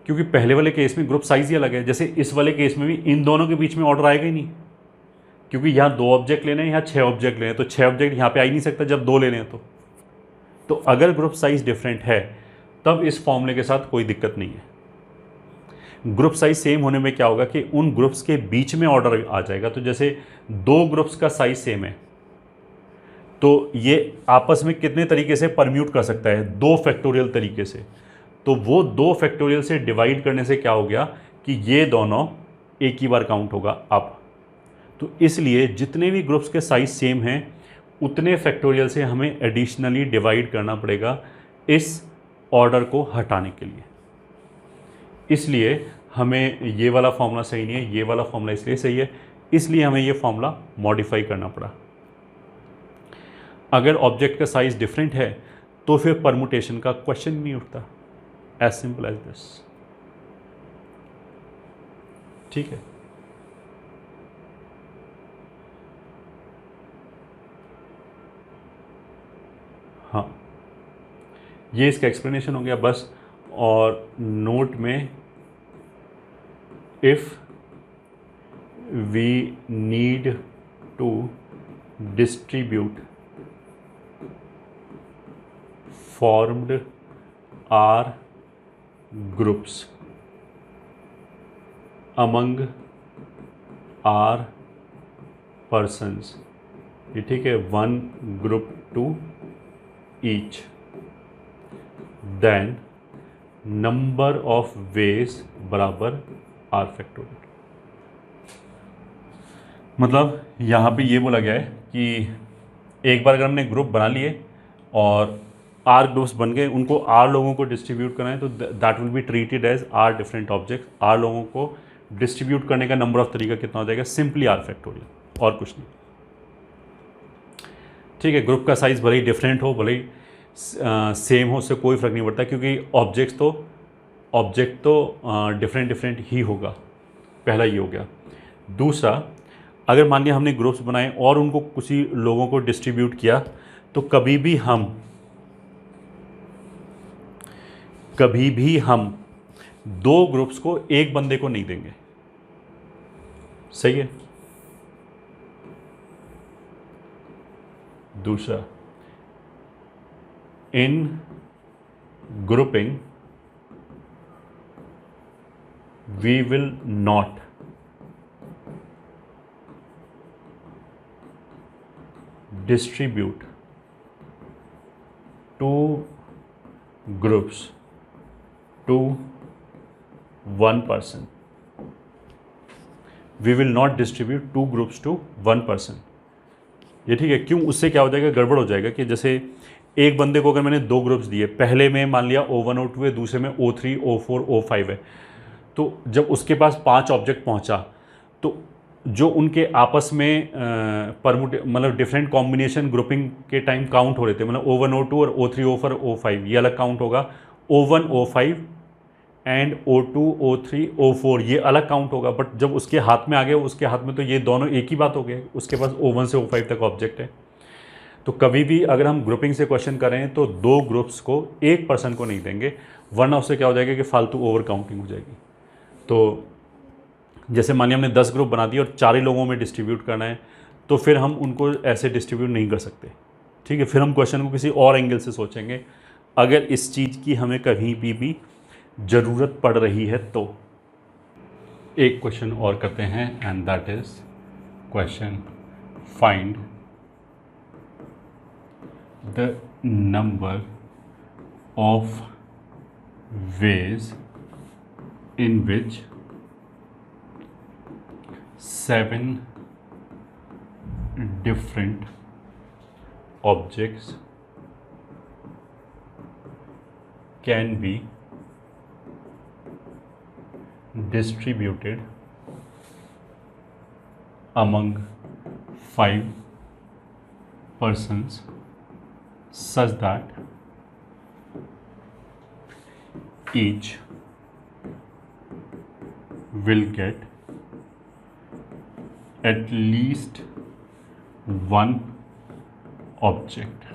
क्योंकि पहले वाले केस में ग्रुप साइज ही अलग है। जैसे इस वाले केस में भी इन दोनों के बीच में ऑर्डर आएगा ही नहीं, क्योंकि यहाँ 2 ऑब्जेक्ट लेने हैं, यहाँ 6 ऑब्जेक्ट लेने हैं, तो 6 ऑब्जेक्ट यहाँ पे आ ही नहीं सकता जब 2 लेने हैं। तो अगर ग्रुप साइज डिफरेंट है तब इस फॉर्मूले के साथ कोई दिक्कत नहीं है। ग्रुप साइज सेम होने में क्या होगा कि उन ग्रुप्स के बीच में ऑर्डर आ जाएगा। तो जैसे 2 ग्रुप्स का साइज सेम है तो ये आपस में कितने तरीके से परम्यूट कर सकता है, 2 फैक्टोरियल तरीके से। तो वो 2 फैक्टोरियल से डिवाइड करने से क्या हो गया कि ये दोनों एक ही बार काउंट होगा अब। तो इसलिए जितने भी ग्रुप्स के साइज सेम हैं उतने फैक्टोरियल से हमें एडिशनली डिवाइड करना पड़ेगा इस ऑर्डर को हटाने के लिए। इसलिए हमें ये वाला फॉर्मूला सही नहीं है, ये वाला फॉर्मूला इसलिए सही है, इसलिए हमें ये फॉर्मूला मॉडिफाई करना पड़ा। अगर ऑब्जेक्ट का साइज डिफरेंट है तो फिर परमुटेशन का क्वेश्चन नहीं उठता। एज सिंपल एज दिस, ठीक है। हाँ, ये इसका एक्सप्लेनेशन हो गया बस। और नोट में if we need to distribute formed are groups among our persons, ये ठीक है, 1 group to each, then number of ways बराबर r फैक्टोरियल। मतलब यहाँ पे ये बोला गया है कि एक बार अगर हमने ग्रुप बना लिए और आर ग्रुप्स बन गए, उनको आर लोगों को डिस्ट्रीब्यूट करना है, तो that will be treated as r different object. R लोगों को डिस्ट्रीब्यूट करने का नंबर ऑफ तरीका कितना हो जाएगा, सिंपली आर फैक्टोरियल, और कुछ नहीं। ठीक है, ग्रुप का साइज़ भले ही डिफरेंट हो, भले ही सेम हो, उससे कोई फ़र्क नहीं पड़ता, क्योंकि ऑब्जेक्ट तो डिफरेंट डिफरेंट ही होगा। पहला ये हो गया। दूसरा, अगर मान लिया हमने ग्रुप्स बनाए और उनको कुछ ही लोगों को डिस्ट्रीब्यूट किया, तो कभी भी हम दो ग्रुप्स को एक बंदे को नहीं देंगे। सही है। दूसरा, in grouping we will not distribute two groups to one person. We will not distribute two groups to one person. ये ठीक है, क्यों? उससे क्या हो जाएगा, गड़बड़ हो जाएगा कि जैसे एक बंदे को अगर मैंने दो ग्रुप्स दिए, पहले में मान लिया O1 O2 है, दूसरे में O3 O4 O5 है, तो जब उसके पास 5 ऑब्जेक्ट पहुंचा, तो जो उनके आपस में मतलब डिफरेंट कॉम्बिनेशन ग्रुपिंग के टाइम काउंट हो रहे थे, मतलब O1 O2 और O3 O4 O5, ये अलग काउंट होगा। O1 O5 and O2 O3 O4 ये अलग काउंट होगा। बट जब उसके हाथ में आ गए, उसके हाथ में तो ये दोनों एक ही बात हो गए, उसके पास O1 से O5 तक ऑब्जेक्ट है। तो कभी भी अगर हम ग्रुपिंग से क्वेश्चन करें तो दो ग्रुप्स को एक पर्सन को नहीं देंगे, वरना उससे क्या हो जाएगा कि फालतू ओवर काउंटिंग हो जाएगी। तो जैसे मानिए हमने 10 ग्रुप बना दिए और 4 ही लोगों में डिस्ट्रीब्यूट करना है, तो फिर हम उनको ऐसे डिस्ट्रीब्यूट नहीं कर सकते। ठीक है, फिर हम क्वेश्चन को किसी और एंगल से सोचेंगे, अगर इस चीज़ की हमें कहीं भी ज़रूरत पड़ रही है तो। एक क्वेश्चन और करते हैं, and that is question find the number of ways in which 7 different objects can be distributed among 5 persons such that each will get at least one object.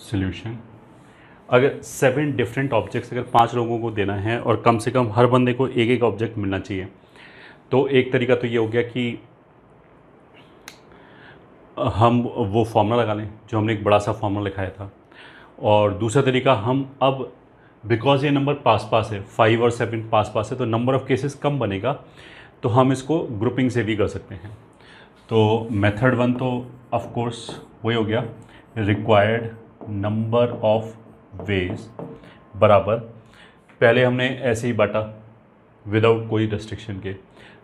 Solution, अगर 7 डिफरेंट ऑब्जेक्ट्स अगर 5 लोगों को देना है और कम से कम हर बंदे को एक एक ऑब्जेक्ट मिलना चाहिए, तो एक तरीका तो ये हो गया कि हम वो फॉर्मूला लगा लें जो हमने एक बड़ा सा फॉर्मूला लिखाया था। और दूसरा तरीका, हम अब बिकॉज ये नंबर पास पास है, 5 और 7 पास पास है, तो नंबर ऑफ़ केसेस कम बनेगा, तो हम इसको ग्रुपिंग से भी कर सकते हैं। तो मेथड 1 तो ऑफ कोर्स वही हो गया, रिक्वायर्ड नंबर ऑफ वेज बराबर, पहले हमने ऐसे ही बांटा विदाउट कोई रेस्ट्रिक्शन के।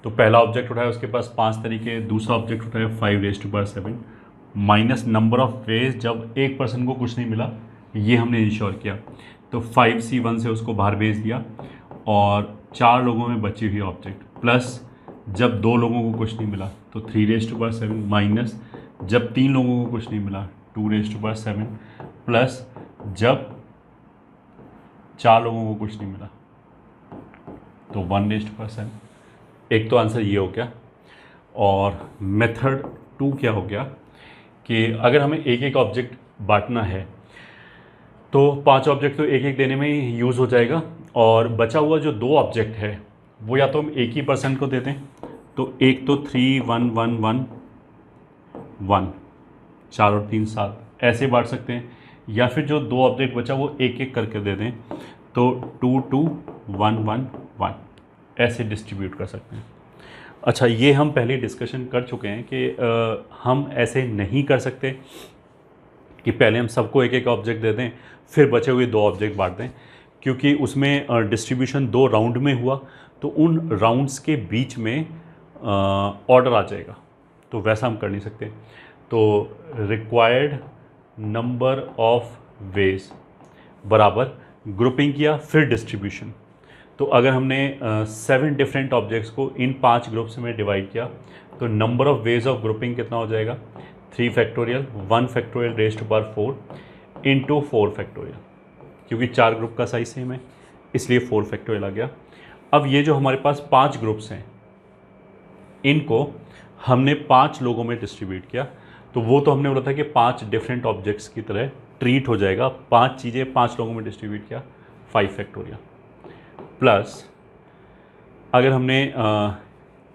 तो पहला ऑब्जेक्ट उठाया, उसके पास 5 तरीके, दूसरा ऑब्जेक्ट उठाया 5⁻7 माइनस नंबर ऑफ वेज, जब एक पर्सन को कुछ नहीं मिला ये हमने इंश्योर किया, तो 5C1 से उसको बाहर भेज दिया, और 4 लोगों में बची हुई ऑब्जेक्ट, प्लस जब 2 लोगों को कुछ नहीं मिला तो 3⁻7 माइनस जब 3 लोगों को कुछ नहीं मिला 2⁻7 प्लस जब 4 लोगों को कुछ नहीं मिला तो 1⁻7। एक तो आंसर ये हो गया। और मेथड 2 क्या हो गया कि अगर हमें एक एक ऑब्जेक्ट बांटना है तो 5 ऑब्जेक्ट तो एक एक देने में ही यूज़ हो जाएगा, और बचा हुआ जो 2 ऑब्जेक्ट है वो या तो हम एक ही पर्सन को दे दें, तो एक तो 3 1 1 1 1 4 और 3 7 ऐसे बांट सकते हैं, या फिर जो 2 ऑब्जेक्ट बचा वो एक एक करके दे दें, तो 2 2 1 1 1 ऐसे डिस्ट्रीब्यूट कर सकते हैं। अच्छा, ये हम पहले डिस्कशन कर चुके हैं कि हम ऐसे नहीं कर सकते कि पहले हम सबको एक एक ऑब्जेक्ट दे दें फिर बचे हुए 2 ऑब्जेक्ट बांट दें, क्योंकि उसमें डिस्ट्रीब्यूशन 2 राउंड में हुआ, तो उन राउंड्स के बीच में ऑर्डर आ जाएगा, तो वैसा हम कर नहीं सकते। तो रिक्वायर्ड नंबर ऑफ वेज बराबर ग्रुपिंग किया फिर डिस्ट्रीब्यूशन। तो अगर हमने 7 डिफरेंट ऑब्जेक्ट्स को इन 5 ग्रुप्स में डिवाइड किया तो number of ways of grouping कितना हो जाएगा 3 factorial 1 factorial raised to power 4 into 4 factorial, क्योंकि 4 ग्रुप का साइज सेम है इसलिए 4 फैक्टोरियल आ गया। अब ये जो हमारे पास 5 ग्रुप्स हैं इनको हमने 5 लोगों में डिस्ट्रीब्यूट किया, तो वो तो हमने बोला था कि 5 डिफरेंट ऑब्जेक्ट्स की तरह ट्रीट हो जाएगा। 5 चीज़ें 5 लोगों में डिस्ट्रीब्यूट किया 5 फैक्टोरियल, प्लस अगर हमने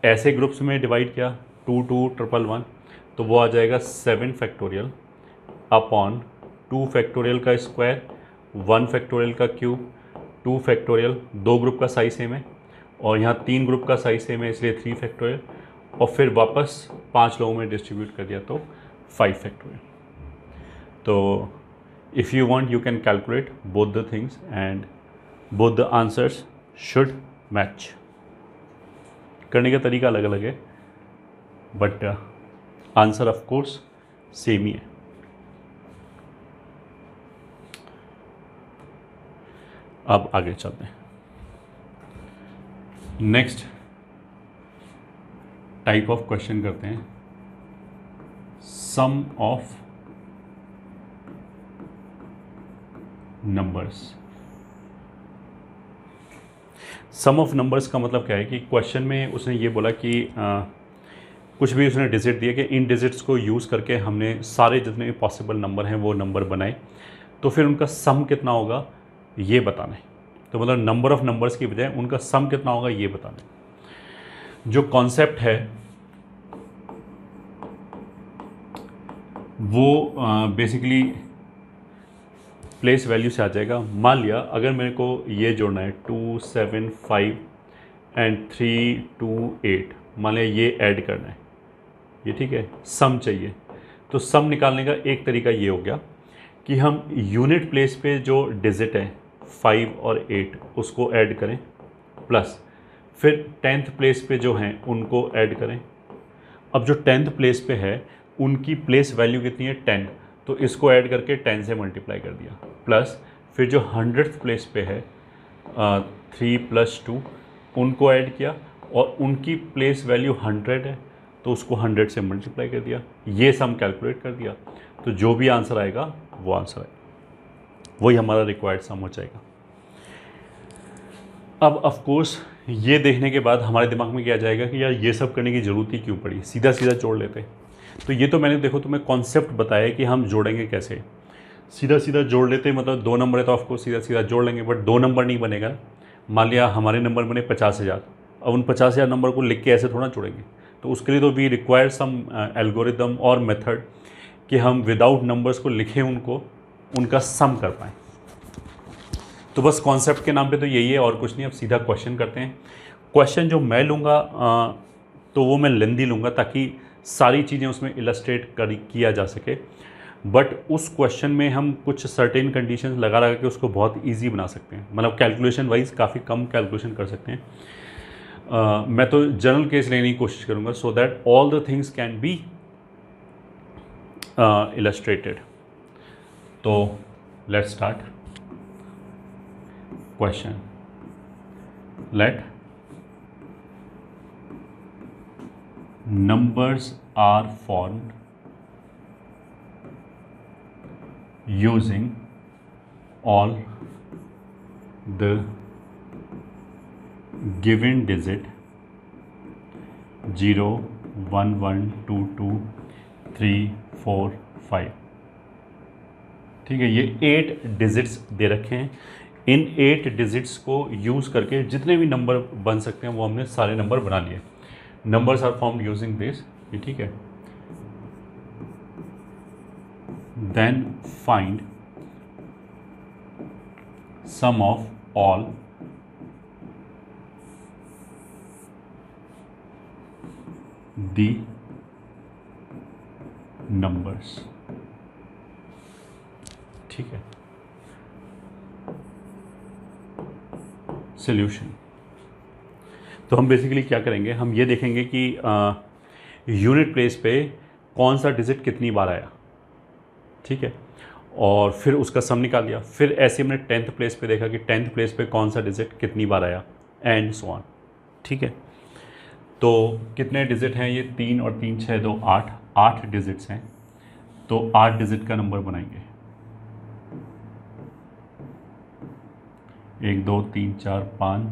ऐसे ग्रुप्स में डिवाइड किया 2 2 1 1 तो वो आ जाएगा 7 फैक्टोरियल अपॉन 2 फैक्टोरियल का स्क्वायर 1 फैक्टोरियल का क्यूब 2 फैक्टोरियल, 2 ग्रुप का साइज सेम है और यहाँ 3 ग्रुप का साइज सेम है इसलिए 3 फैक्टोरियल, और फिर वापस 5 लोगों में डिस्ट्रीब्यूट कर दिया तो 5 फैक्टोरियल। तो if you want you can calculate both the things and both the answers should match. करने का तरीका अलग अलग है but answer of course same ही है। अब आगे चलते हैं। नेक्स्ट टाइप ऑफ क्वेश्चन करते हैं, sum of numbers. Sum of numbers का मतलब क्या है कि क्वेश्चन में उसने ये बोला कि कुछ भी उसने डिजिट दिए कि इन डिजिट्स को यूज़ करके हमने सारे जितने भी पॉसिबल नंबर हैं वो नंबर बनाए, तो फिर उनका सम कितना होगा ये बताना है। तो मतलब नंबर ऑफ़ नंबर्स की बजाय उनका सम कितना होगा ये बताना है। जो कॉन्सेप्ट है वो बेसिकली प्लेस वैल्यू से आ जाएगा। मान लिया अगर मेरे को ये जोड़ना है 2 7 5 एंड 3 2 8, मान लिया ये ऐड करना है, ये ठीक है, सम चाहिए। तो सम निकालने का एक तरीका ये हो गया कि हम यूनिट प्लेस पे जो डिजिट है 5 और 8 उसको ऐड करें, प्लस फिर 10th प्लेस पे जो हैं उनको ऐड करें। अब जो 10th प्लेस पे है उनकी प्लेस वैल्यू कितनी है 10, तो इसको ऐड करके 10 से मल्टीप्लाई कर दिया, प्लस फिर जो 100th प्लेस पे है 3 + 2 उनको ऐड किया और उनकी प्लेस वैल्यू 100 है तो उसको 100 से मल्टीप्लाई कर दिया, ये सम कैलकुलेट कर दिया। तो जो भी आंसर आएगा वो आंसर आएगा, वही हमारा रिक्वायर्ड सम हो जाएगा। अब ऑफ कोर्स ये देखने के बाद हमारे दिमाग में क्या जाएगा कि यार ये सब करने की ज़रूरत ही क्यों पड़ी, सीधा सीधा जोड़ लेते। तो ये तो मैंने देखो तुम्हें कॉन्सेप्ट बताया कि हम जोड़ेंगे कैसे। सीधा सीधा जोड़ लेते मतलब 2 नंबर है तो ऑफकोर्स सीधा सीधा जोड़ लेंगे, बट 2 नंबर नहीं बनेगा। मान लिया हमारे नंबर बने 50,000, अब उन 50,000 नंबर को लिख के ऐसे थोड़ा जोड़ेंगे। तो उसके लिए तो वी रिक्वायर सम एल्गोरिदम और मेथड कि हम विदाउट नंबर्स को लिखें उनको, उनका सम कर पाएँ। तो बस कॉन्सेप्ट के नाम पे तो यही है और कुछ नहीं। अब सीधा क्वेश्चन करते हैं। क्वेश्चन जो मैं लूँगा तो वो मैं लेंदी लूँगा ताकि सारी चीज़ें उसमें इलस्ट्रेट किया जा सके, बट उस क्वेश्चन में हम कुछ सर्टेन कंडीशंस लगा के उसको बहुत इजी बना सकते हैं। मतलब कैलकुलेशन वाइज काफ़ी कम कैलकुलेशन कर सकते हैं। मैं तो जनरल केस लेने की कोशिश करूँगा so that all the things can be illustrated. तो let's start question. Let numbers are formed using all the given digit 0 1 1 2 2 3 4 5। ठीक है, ये 8 डिजिट्स दे रखे हैं। इन 8 डिजिट्स को यूज़ करके जितने भी नंबर बन सकते हैं वो हमने सारे नंबर बना लिए। Numbers are formed using this, ये ठीक है। Then find sum of all the numbers, ठीक है। Solution। तो हम बेसिकली क्या करेंगे, हम ये देखेंगे कि यूनिट प्लेस पे कौन सा डिजिट कितनी बार आया, ठीक है, और फिर उसका सम निकाल लिया। फिर ऐसे हमने 10th प्लेस पे देखा कि 10th प्लेस पे कौन सा डिजिट कितनी बार आया, एंड सो ऑन, ठीक है। तो कितने डिजिट हैं ये, 3 और 3 6 2 8, 8 डिजिट्स हैं। तो 8 डिजिट का नंबर बनाएंगे, 1 2 3 4 5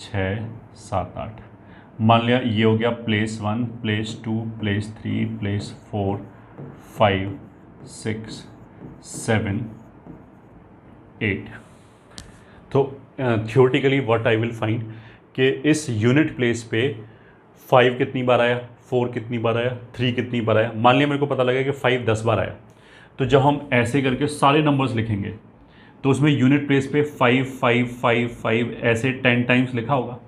6 7 8। मान लिया ये हो गया प्लेस 1, प्लेस 2, प्लेस 3, प्लेस 4 5 6 7 8। तो theoretically what I will find कि इस यूनिट प्लेस पे 5 कितनी बार आया, 4 कितनी बार आया, 3 कितनी बार आया। मान लिया मेरे को पता लगा कि 5 10 बार आया, तो जब हम ऐसे करके सारे नंबर्स लिखेंगे तो उसमें यूनिट प्लेस पे 5 5 5 5 ऐसे 10 टाइम्स लिखा होगा,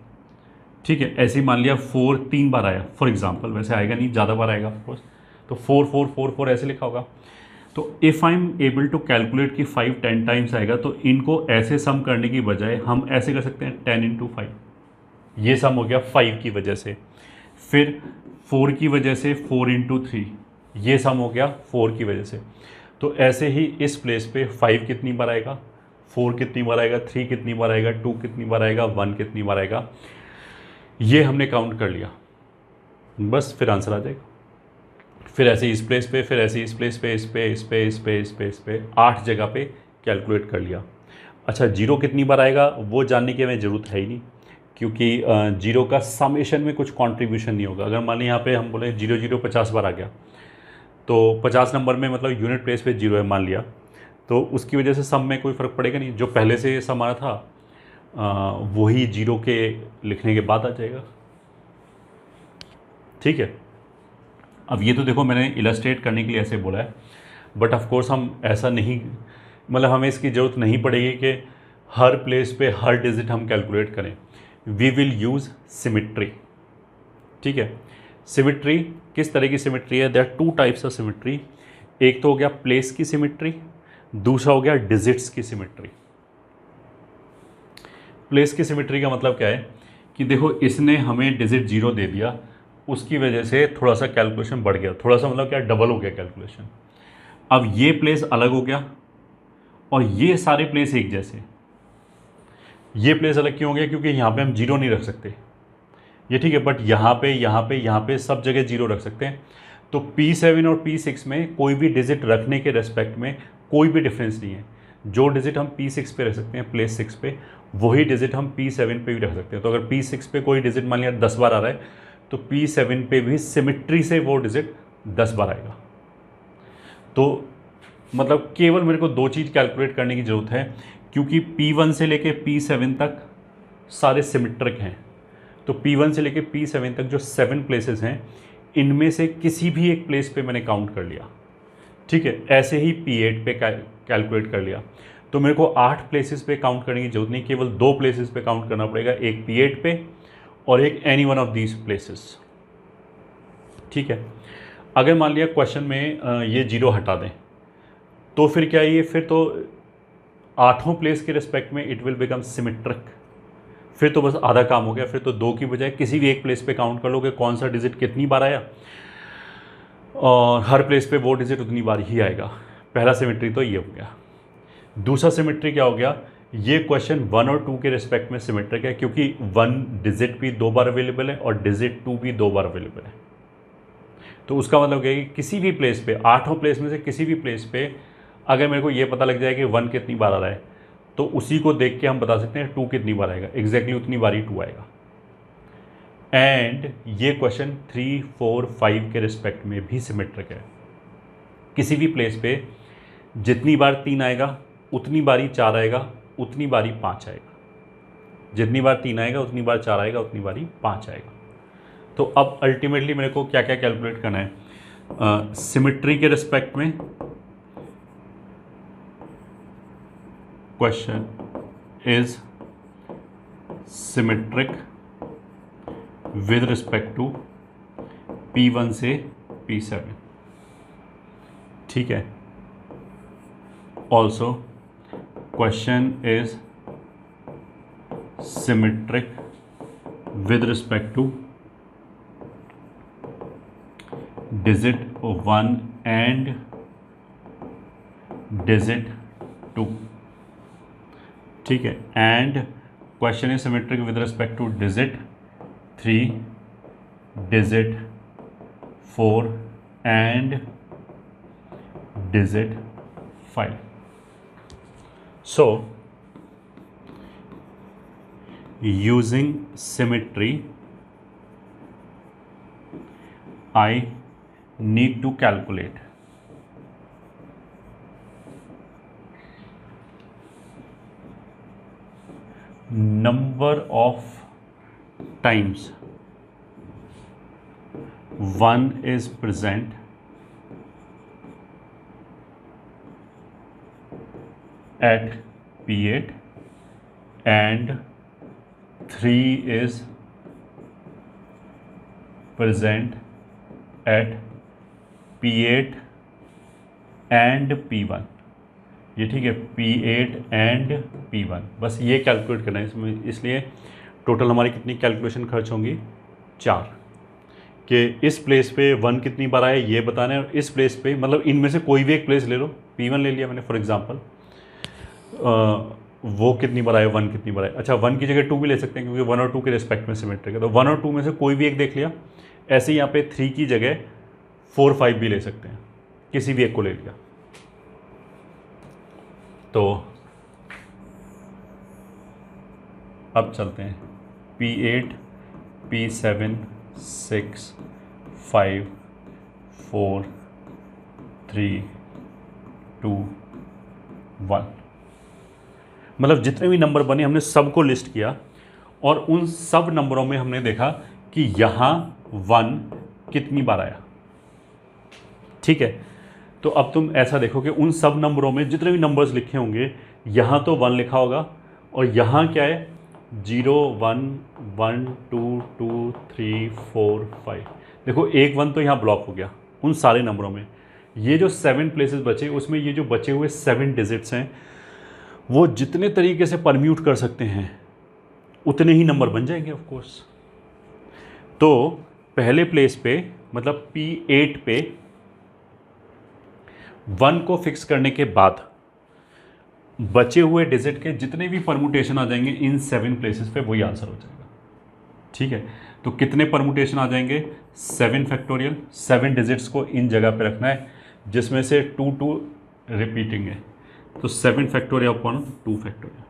ठीक है। ऐसे ही मान लिया 4 3 बार आया फॉर एग्जांपल, वैसे आएगा नहीं, ज़्यादा बार आएगा ऑफकोर्स, तो 4 4 4 4 ऐसे लिखा होगा। तो if I am able to calculate कि 5 10 टाइम्स आएगा, तो इनको ऐसे सम करने की बजाय हम ऐसे कर सकते हैं 10 इंटू 5, ये सम हो गया 5 की वजह से। फिर 4 की वजह से 4 इंटू 3, ये सम हो गया 4 की वजह से। तो ऐसे ही इस प्लेस पे 5 कितनी बार आएगा, 4 कितनी बार आएगा, 3 कितनी बार आएगा, 2 कितनी बार आएगा, 1 कितनी बार आएगा, ये हमने काउंट कर लिया, बस फिर आंसर आ जाएगा। फिर ऐसे इस प्लेस पे, फिर ऐसे इस प्लेस पे, इस पे इस पे इस पे इस पे इस पे 8 जगह पे कैलकुलेट कर लिया। अच्छा, जीरो कितनी बार आएगा वो जानने की हमें ज़रूरत है ही नहीं, क्योंकि जीरो का समेशन में कुछ कंट्रीब्यूशन नहीं होगा। अगर मान ली यहाँ पे हम बोले 0 0 50 बार आ गया, तो 50 नंबर में मतलब यूनिट प्लेस पे 0 है मान लिया, तो उसकी वजह से सम में कोई फ़र्क पड़ेगा नहीं। जो पहले से सम आया था वही 0 के लिखने के बाद आ जाएगा, ठीक है। अब ये तो देखो मैंने इलस्ट्रेट करने के लिए ऐसे बोला है, बट ऑफ कोर्स हम ऐसा नहीं, मतलब हमें इसकी ज़रूरत नहीं पड़ेगी कि हर प्लेस पे हर डिजिट हम कैलकुलेट करें। वी विल यूज़ सिमिट्री, ठीक है। सिमिट्री किस तरह की सिमिट्री है, there are 2 types of symmetry. एक तो हो गया प्लेस की सिमिट्री, दूसरा हो गया डिजिट्स की सिमिट्री। प्लेस की सिमिट्री का मतलब क्या है कि देखो इसने हमें डिजिट 0 दे दिया, उसकी वजह से थोड़ा सा कैलकुलेशन बढ़ गया, थोड़ा सा मतलब क्या, डबल हो गया कैलकुलेशन। अब ये प्लेस अलग हो गया और ये सारे प्लेस एक जैसे। ये प्लेस अलग क्यों हो गया, क्योंकि यहाँ पे हम 0 नहीं रख सकते, ये ठीक है, बट यहाँ पे यहाँ पे यहाँ पे सब जगह 0 रख सकते हैं। तो P7 और P6 में कोई भी डिजिट रखने के रेस्पेक्ट में कोई भी डिफरेंस नहीं है। जो डिजिट हम P6 पे रख सकते हैं, प्लेस 6 पे, वही डिजिट हम P7 पे भी रख सकते हैं। तो अगर P6 पे कोई डिजिट मान लिया 10 बार आ रहा है, तो P7 पे भी सिमिट्री से वो डिजिट 10 बार आएगा। तो मतलब केवल मेरे को 2 चीज़ कैलकुलेट करने की ज़रूरत है, क्योंकि P1 से लेके P7 तक सारे सिमिट्रिक हैं। तो P1 से लेके P7 तक जो 7 प्लेसेस हैं, इनमें से किसी भी एक प्लेस पे मैंने काउंट कर लिया, ठीक है। ऐसे ही P8 पे कैलकुलेट कर लिया। तो मेरे को 8 प्लेसेस पे काउंट करने की जरूरत नहीं, केवल 2 प्लेसेस पे काउंट करना पड़ेगा, एक P8 पे और एक any one of these places, ठीक है। अगर मान लिया क्वेश्चन में ये 0 हटा दें, तो फिर क्या ये, फिर तो 8 प्लेस के रिस्पेक्ट में इट विल बिकम सिमेट्रिक। फिर तो बस आधा काम हो गया। फिर तो 2 की बजाय किसी भी एक प्लेस पे काउंट कर लो कि कौन सा डिजिट कितनी बार आया, और हर प्लेस पे वो डिजिट उतनी बार ही आएगा। पहला सिमेट्री तो ये हो गया। दूसरा सिमेट्री क्या हो गया, ये क्वेश्चन 1 और 2 के रिस्पेक्ट में सिमेट्रिक है, क्योंकि 1 डिजिट भी 2 बार अवेलेबल है और डिजिट 2 भी 2 बार अवेलेबल है। तो उसका मतलब क्या है कि किसी भी प्लेस पे, 8 प्लेस में से किसी भी प्लेस पे अगर मेरे को ये पता लग जाए कि 1 कितनी बार आ रहा है, तो उसी को देख के हम बता सकते हैं 2 कितनी बार आएगा, एग्जैक्टली उतनी बार ही 2 आएगा। एंड ये क्वेश्चन 3 4 5 के रिस्पेक्ट में भी सिमेट्रिक है। किसी भी प्लेस पे जितनी बार 3 आएगा उतनी बारी 4 आएगा, उतनी बारी 5 आएगा। जितनी बार 3 आएगा उतनी बार 4 आएगा, उतनी बारी 5 आएगा। तो अब अल्टीमेटली मेरे को क्या क्या कैलकुलेट करना है, सिमेट्री के रिस्पेक्ट में question is symmetric with respect to P1 से P7, ठीक है। Also question is symmetric with respect to digit 1 and digit 2, ठीक है, and question is symmetric with respect to digit 3, digit 4 and digit 5. So using symmetry I need to calculate number of times 1 is present at P8 and 3 is present at P8 and P1, ये ठीक है, P8 एंड P1, बस ये कैलकुलेट करना है इसमें, इसलिए टोटल हमारी कितनी कैलकुलेशन खर्च होंगी, 4, कि इस प्लेस पे 1 कितनी बार आए ये बताना है, और इस प्लेस पे मतलब इनमें से कोई भी एक प्लेस ले लो, P1 ले लिया मैंने फॉर एग्जांपल, वो कितनी बार आए, 1 कितनी बार आए, अच्छा 1 की जगह 2 भी ले सकते हैं क्योंकि 1 और 2 के रिस्पेक्ट में सिमेट्रिक है, तो 1 और 2 में से कोई भी एक देख लिया, ऐसे ही यहाँ पे 3 की जगह 4, 5 भी ले सकते हैं, किसी भी एक को ले लिया। तो अब चलते हैं P8, P7, 6, 5, 4, 3, 2, 1, मतलब जितने भी नंबर बने हमने सबको लिस्ट किया, और उन सब नंबरों में हमने देखा कि यहाँ 1 कितनी बार आया, ठीक है। तो अब तुम ऐसा देखो कि उन सब नंबरों में जितने भी नंबर्स लिखे होंगे, यहाँ तो 1 लिखा होगा, और यहाँ क्या है 0, 1, 1, 2, 2, 3, 4, 5, देखो एक 1 तो यहाँ ब्लॉक हो गया उन सारे नंबरों में। ये जो 7 प्लेसेस बचे, उसमें ये जो बचे हुए 7 डिजिट्स हैं, वो जितने तरीके से परम्यूट कर सकते हैं उतने ही नंबर बन जाएंगे ऑफ कोर्स। तो पहले प्लेस पे मतलब P8 पे 1 को फिक्स करने के बाद बचे हुए डिजिट के जितने भी परमुटेशन आ जाएंगे इन 7 प्लेसेस पे, वही आंसर हो जाएगा, ठीक है। तो कितने परमुटेशन आ जाएंगे, 7 फैक्टोरियल, 7 डिजिट्स को इन जगह पे रखना है, जिसमें से 2 2 रिपीटिंग है, तो 7 फैक्टोरियल अपॉन 2 फैक्टोरियल।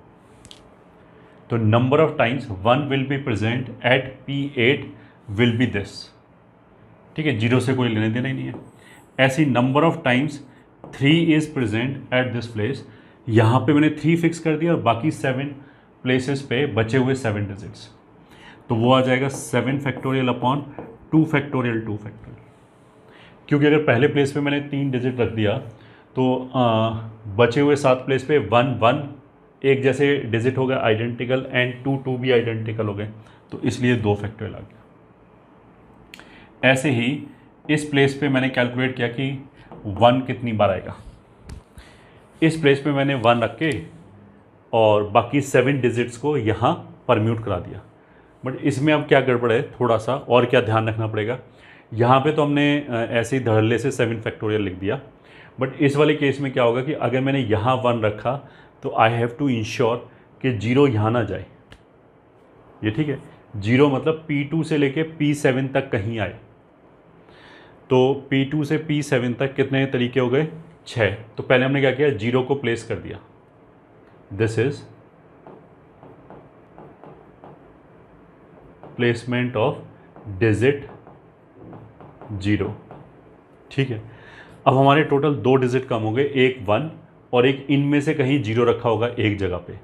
तो number of times 1 will be present at P8 will be this, ठीक है, 0 से कोई लेने देना ही नहीं है। ऐसी number of times 3 is present at this place, यहाँ पे मैंने 3 फिक्स कर दिया और बाकी 7 प्लेसेस पे बचे हुए 7 डिजिट्स, तो वो आ जाएगा 7 फैक्टोरियल अपॉन 2 फैक्टोरियल 2 फैक्टोरियल। क्योंकि अगर पहले प्लेस पे मैंने 3 डिजिट रख दिया तो बचे हुए 7 प्लेस पे 1 1 एक जैसे डिजिट हो गए आइडेंटिकल, एंड 2 2 भी आइडेंटिकल हो गए, तो इसलिए 2 फैक्टोरियल आ गया। ऐसे ही इस प्लेस पे मैंने कैलकुलेट किया कि 1 कितनी बार आएगा, इस प्लेस पे मैंने 1 रख के और बाकी 7 डिजिट्स को यहाँ परम्यूट करा दिया। बट इसमें अब क्या गड़बड़ है, थोड़ा सा और क्या ध्यान रखना पड़ेगा, यहाँ पे तो हमने ऐसे ही धड़ल्ले से 7 फैक्टोरियल लिख दिया, बट इस वाले केस में क्या होगा कि अगर मैंने यहाँ 1 रखा तो आई हैव टू इंश्योर कि 0 यहाँ ना जाए, ये ठीक है, 0 मतलब P2 से लेके P7 तक कहीं आए। तो P2 से P7 तक कितने तरीके हो गए, 6। तो पहले हमने क्या किया, 0 को प्लेस कर दिया, this is placement of digit 0, ठीक है। अब हमारे टोटल 2 डिजिट कम हो गए, एक 1 और एक इनमें से कहीं 0 रखा होगा एक जगह पे।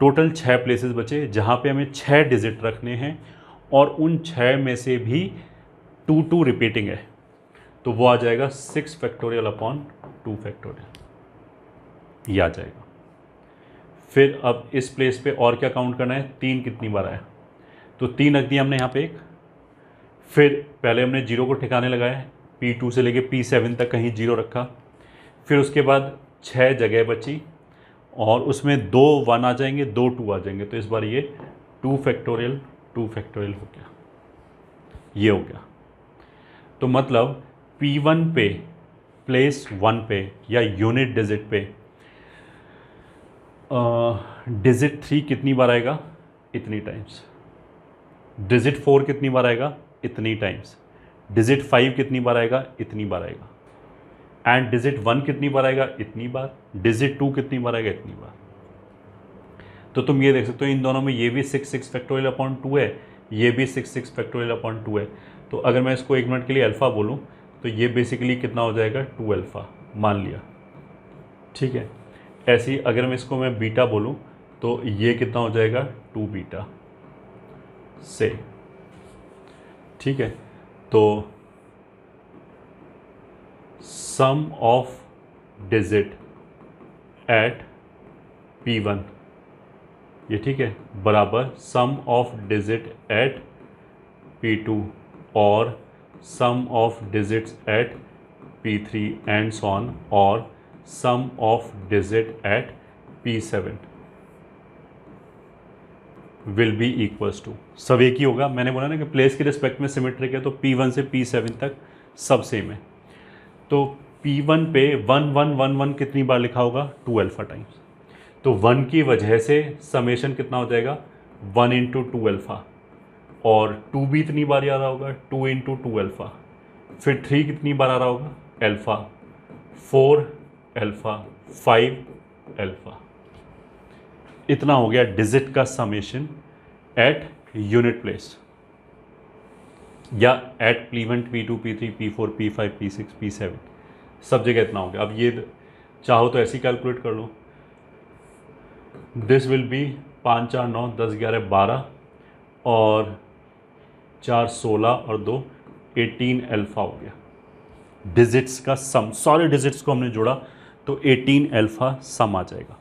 टोटल 6 प्लेसेस बचे जहाँ पे हमें 6 डिजिट रखने हैं, और उन 6 में से भी 2 2 रिपीटिंग है, तो वो आ जाएगा 6 फैक्टोरियल अपॉन 2 फैक्टोरियल, ये आ जाएगा। फिर अब इस प्लेस पे और क्या काउंट करना है, 3 कितनी बार आया, तो 3 रख दिया हमने यहाँ पे एक। फिर पहले हमने 0 को ठिकाने लगाया, P2 से लेके P7 तक कहीं 0 रखा, फिर उसके बाद 6 जगह बची और उसमें 2 1 आ जाएंगे, 2 2 आ जाएंगे, तो इस बार ये 2 फैक्टोरियल हो गया, ये हो गया। तो मतलब P1 पे प्लेस 1 पे या यूनिट डिजिट पे डिजिट 3 कितनी बार आएगा, इतनी टाइम्स। डिजिट 4 कितनी बार आएगा, इतनी टाइम्स। डिजिट 5 कितनी बार आएगा, इतनी बार आएगा। एंड डिजिट 1 कितनी बार आएगा, इतनी बार। डिजिट 2 कितनी बार आएगा, इतनी बार। तो तुम ये देख सकते हो इन दोनों में ये भी 6 फैक्टोरियल अपॉन 2 है, ये भी 6 फैक्टोरियल अपॉन 2 है। तो अगर मैं इसको 1 मिनट के लिए अल्फ़ा बोलूँ तो ये बेसिकली कितना हो जाएगा, 2 अल्फ़ा मान लिया, ठीक है। ऐसे ही अगर मैं इसको मैं बीटा बोलूँ तो ये कितना हो जाएगा, 2 बीटा से, ठीक है। तो सम ऑफ डिजिट एट P1 ये ठीक है बराबर सम ऑफ डिजिट एट P2 और sum of digits at P3 and so on और sum of digit at P7 will be equals to, सब एक ही होगा। मैंने बोला ना कि प्लेस के रिस्पेक्ट में सिमेट्रिक है, तो P1 से P7 तक सब सेम है। तो P1 पे 1 1 1 1 कितनी बार लिखा होगा, 2 अल्फ़ा टाइम्स। तो 1 की वजह से समेशन कितना हो जाएगा, 1 इंटू 2 अल्फ़ा। और 2 भी इतनी बार आ रहा होगा, 2 इंटू 2 अल्फ़ा। फिर 3 कितनी बार आ रहा होगा, अल्फ़ा। 4 alpha, 5 alpha. इतना हो गया डिजिट का समेशन एट यूनिट प्लेस या eight P1 P2 P3 P4 P5 P6 P7 सब जगह इतना हो गया। अब ये चाहो तो ऐसे ही कैलकुलेट कर लो, दिस विल बी 5 4 9 10 11 12 और 4 16 और 2 18 अल्फ़ा हो गया। डिजिट्स का सम, सारे डिजिट्स को हमने जोड़ा तो 18 अल्फ़ा सम आ जाएगा,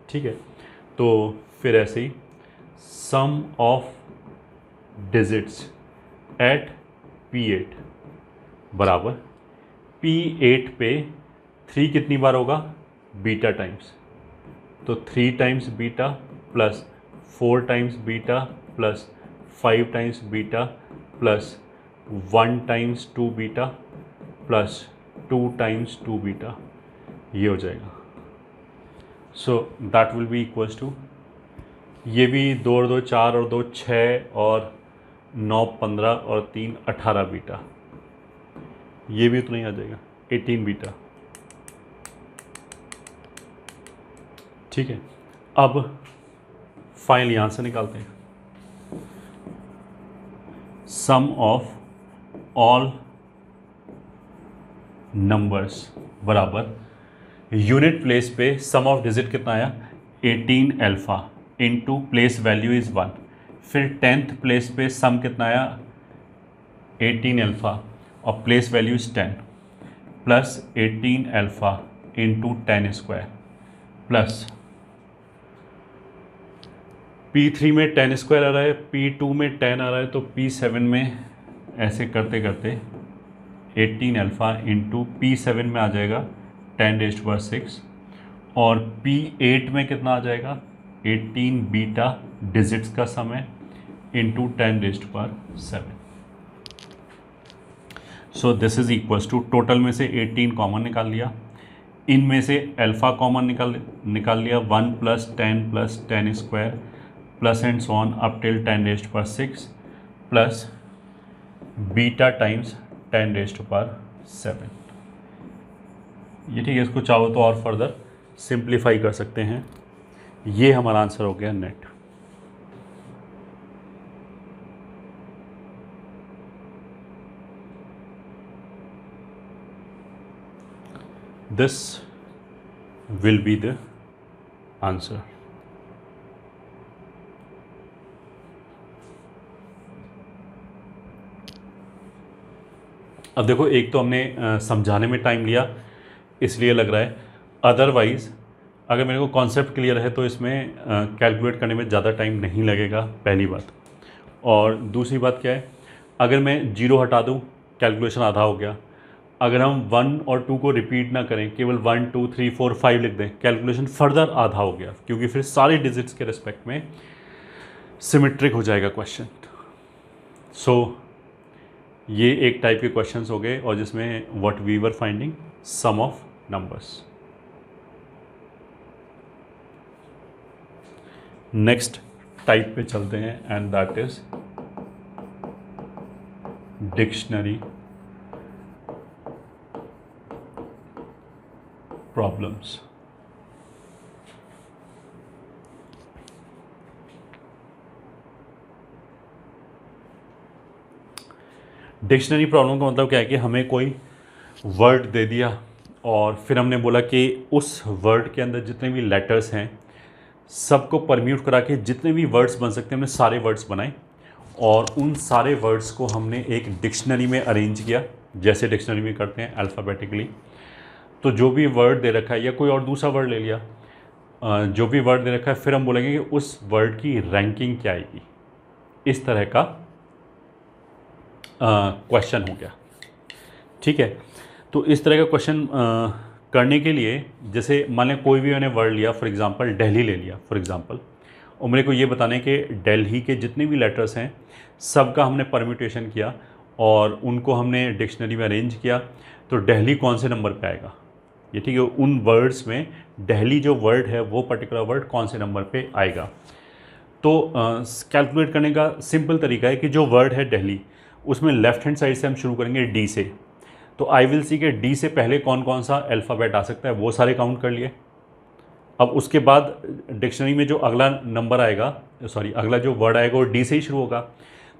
ठीक है। तो फिर ऐसे ही सम ऑफ डिजिट्स एट P8 बराबर P8 पे 3 कितनी बार होगा, बीटा टाइम्स। तो 3 times beta plus 4 times beta plus 5 times beta plus 1 times 2 beta plus 2 times 2 beta, ये हो जाएगा। So that will be equals to, ये भी 2 और 2 4 और 2 6 और 9 15 और 3 18 बीटा, ये भी उतना ही आ जाएगा 18 बीटा, ठीक है। अब फाइनल यहाँ से निकालते हैं, सम ऑफ ऑल नंबर्स बराबर यूनिट प्लेस पे सम ऑफ डिजिट कितना आया, 18 alpha into place value is 1। फिर 10th प्लेस पे सम कितना आया, 18 अल्फ़ा और place value is 10 plus 18 alpha into 10 square plus P3 में 10 स्क्वायर आ रहा है, P2 में 10 आ रहा है, तो P7 में ऐसे करते करते 18 अल्फ़ा इंटू P7 में आ जाएगा 10⁻6 और P8 में कितना आ जाएगा, 18 बीटा डिजिट्स का सम है into 10⁻7। So this is equals to, total में से 18 कॉमन निकाल लिया, इनमें से अल्फ़ा कॉमन निकाल लिया, 1 plus 10 square plus and so on up till 10⁻6 plus beta times 10⁻7। ये ठीक है, इसको चाहो तो और फर्दर सिंप्लीफाई कर सकते हैं। ये हमारा आंसर हो गया net. This will be the answer. अब देखो, एक तो हमने समझाने में टाइम लिया इसलिए लग रहा है, अदरवाइज़ अगर मेरे को कॉन्सेप्ट क्लियर है तो इसमें कैलकुलेट करने में ज़्यादा टाइम नहीं लगेगा, पहली बात। और दूसरी बात क्या है, अगर मैं 0 हटा दूँ कैलकुलेशन आधा हो गया। अगर हम 1 और 2 को रिपीट ना करें, केवल 1 2 3 4 5 लिख दें, कैलकुलेशन फर्दर आधा हो गया, क्योंकि फिर सारे डिजिट्स के रिस्पेक्ट में सिमेट्रिक हो जाएगा क्वेश्चन। सो ये एक टाइप के क्वेश्चंस हो गए, और जिसमें what we were finding sum of numbers. Next type पे चलते हैं, and that is dictionary problems. Dictionary problem का मतलब क्या है कि हमें कोई वर्ड दे दिया और फिर हमने बोला कि उस वर्ड के अंदर जितने भी लेटर्स हैं सबको परम्यूट करा के जितने भी वर्ड्स बन सकते हैं हमने सारे वर्ड्स बनाए, और उन सारे वर्ड्स को हमने एक डिक्शनरी में अरेंज किया, जैसे डिक्शनरी में करते हैं अल्फ़ाबेटिकली। तो जो भी वर्ड दे रखा है या कोई और दूसरा वर्ड ले लिया, जो भी वर्ड दे रखा है, फिर हम बोलेंगे कि उस वर्ड की रैंकिंग क्या आएगी। इस तरह का क्वेश्चन हो गया। ठीक है, तो इस तरह का क्वेश्चन करने के लिए, जैसे मान लें कोई भी मैंने वर्ड लिया, फॉर एग्जांपल दिल्ली ले लिया फॉर एग्जांपल, और मेरे को ये बताने कि दिल्ली के जितने भी लेटर्स हैं सबका हमने परम्यूटेशन किया और उनको हमने डिक्शनरी में अरेंज किया, तो दिल्ली कौन से नंबर पे आएगा ये। ठीक है, उन वर्ड्स में दिल्ली जो वर्ड है वो पर्टिकुलर वर्ड कौन से नंबर पे आएगा। तो कैलकुलेट करने का सिंपल तरीका है कि जो वर्ड है दिल्ली, उसमें लेफ्ट हैंड साइड से हम शुरू करेंगे डी से। तो आई विल सी के डी से पहले कौन कौन सा अल्फ़ाबेट आ सकता है वो सारे काउंट कर लिए। अब उसके बाद डिक्शनरी में जो अगला नंबर आएगा, सॉरी अगला जो वर्ड आएगा वो डी से ही शुरू होगा।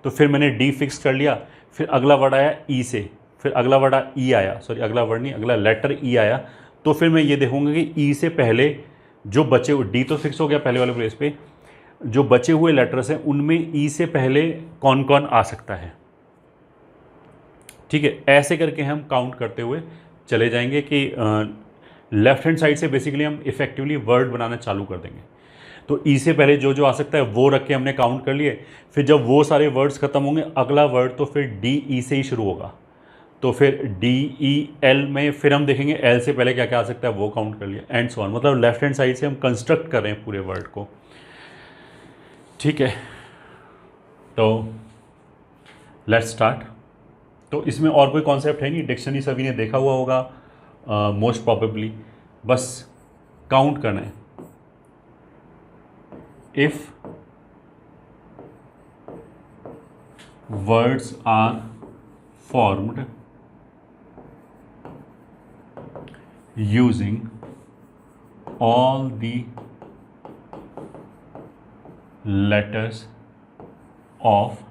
तो फिर मैंने डी फिक्स कर लिया, फिर अगला वर्ड आया ई से, फिर अगला वर्ड ई आया, सॉरी अगला वर्ड नहीं, अगला लेटर ई आया। तो फिर मैं ये देखूँगा कि ई से पहले जो बचे हुए, डी तो फिक्स हो गया पहले वाले प्लेस पे, जो बचे हुए लेटर्स हैं उनमें ई से पहले कौन कौन आ सकता है। ठीक है, ऐसे करके हम काउंट करते हुए चले जाएंगे कि लेफ्ट हैंड साइड से बेसिकली हम इफेक्टिवली वर्ड बनाना चालू कर देंगे। तो ई से पहले जो जो आ सकता है वो रख के हमने काउंट कर लिए। फिर जब वो सारे वर्ड्स खत्म होंगे, अगला वर्ड तो फिर डी ई से ही शुरू होगा, तो फिर डी ई एल में फिर हम देखेंगे एल से पहले क्या क्या आ सकता है वो काउंट कर लिया, एंड सो ऑन। मतलब लेफ्ट हैंड साइड से हम कंस्ट्रक्ट कर रहे हैं पूरे वर्ड को। ठीक है, तो लेट्स स्टार्ट। तो इसमें और कोई कॉन्सेप्ट है नहीं, डिक्शनरी सभी ने देखा हुआ होगा मोस्ट प्रॉबेबली, बस काउंट करना है। If words are formed using all the letters of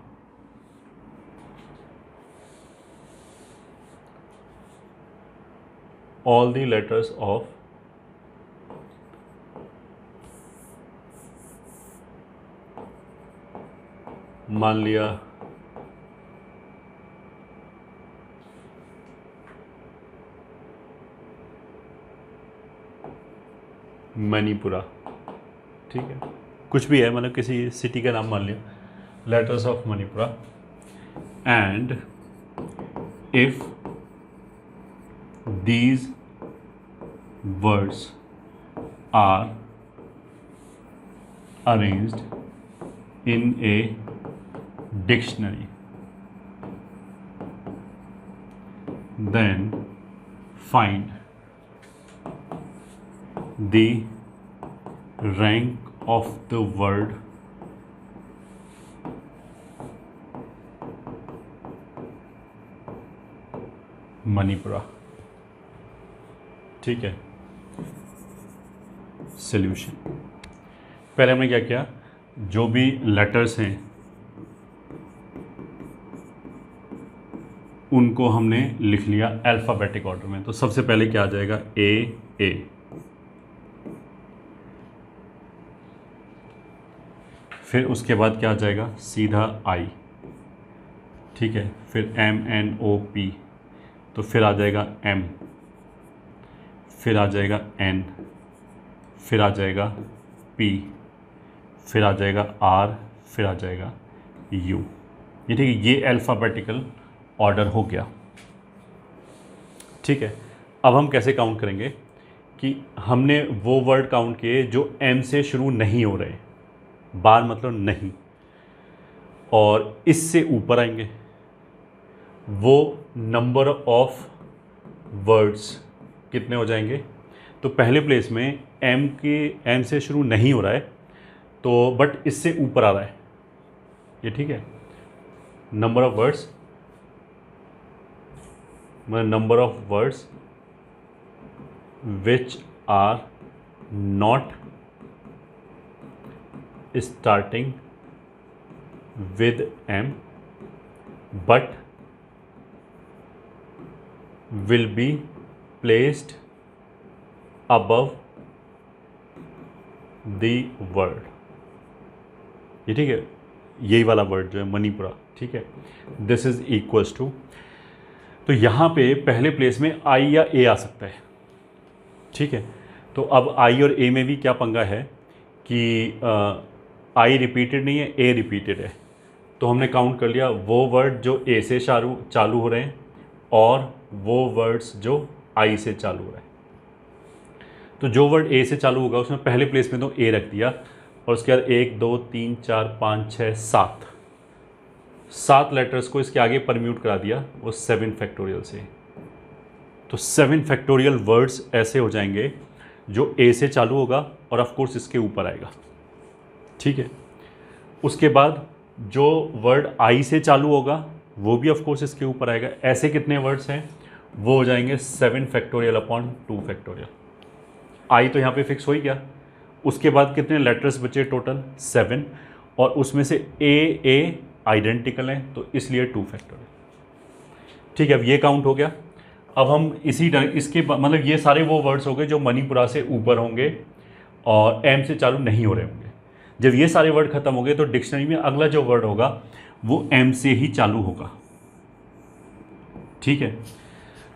all the letters of मान लिया मणिपुरा, ठीक है, कुछ भी है, मतलब किसी सिटी का नाम मान लिया, letters of Manipura. And if these words are arranged in a dictionary, then find the rank of the word Manipura. ठीक है, सॉल्यूशन। पहले हमने क्या किया, जो भी लेटर्स हैं उनको हमने लिख लिया अल्फ़ाबेटिक ऑर्डर में। तो सबसे पहले क्या आ जाएगा, ए, फिर उसके बाद क्या आ जाएगा, सीधा आई, ठीक है, फिर MNOP, तो फिर आ जाएगा M, फिर आ जाएगा N, फिर आ जाएगा P, फिर आ जाएगा R, फिर आ जाएगा U। ये ठीक है, ये अल्फ़ाबेटिकल ऑर्डर हो गया। ठीक है, अब हम कैसे काउंट करेंगे कि हमने वो वर्ड काउंट किए जो M से शुरू नहीं हो रहे, बार मतलब नहीं, और इससे ऊपर आएंगे, वो नंबर ऑफ वर्ड्स कितने हो जाएंगे। तो पहले प्लेस में एम से शुरू नहीं हो रहा है, तो बट इससे ऊपर आ रहा है, ये ठीक है। Number of words, number of words which are not starting with M but will be placed above the word, ये ठीक है। यही वाला वर्ड जो है मणिपुरा, ठीक है। दिस इज इक्वल्स टू, तो यहाँ पे पहले प्लेस में आई या ए आ सकता है, ठीक है। तो अब आई और ए में भी क्या पंगा है कि आई रिपीटेड नहीं है, ए रिपीटेड है। तो हमने काउंट कर लिया वो वर्ड जो ए से चालू हो रहे हैं और वो वर्ड्स जो आई से चालू हो रहे हैं। तो जो वर्ड ए से चालू होगा उसमें पहले प्लेस में तो ए रख दिया, और उसके बाद 1 2 3 4 5 6 7 लेटर्स को इसके आगे परम्यूट करा दिया वो 7 फैक्टोरियल से। तो 7 फैक्टोरियल वर्ड्स ऐसे हो जाएंगे जो ए से चालू होगा और ऑफ कोर्स इसके ऊपर आएगा, ठीक है। उसके बाद जो वर्ड आई से चालू होगा वो भी ऑफ कोर्स इसके ऊपर आएगा। ऐसे कितने वर्ड्स हैं, वो हो जाएंगे 7 फैक्टोरियल अपॉन 2 फैक्टोरियल। आई तो यहाँ पे फिक्स हो ही गया। उसके बाद कितने लेटर्स बचे टोटल 7, और उसमें से ए आइडेंटिकल हैं तो इसलिए 2 फैक्टोरियल, ठीक है। अब ये काउंट हो गया। अब हम इसके मतलब ये सारे वो वर्ड्स हो गए जो मणिपुरा से ऊपर होंगे और एम से चालू नहीं हो रहे होंगे। जब ये सारे वर्ड खत्म हो गए तो डिक्शनरी में अगला जो वर्ड होगा वो एम से ही चालू होगा, ठीक है।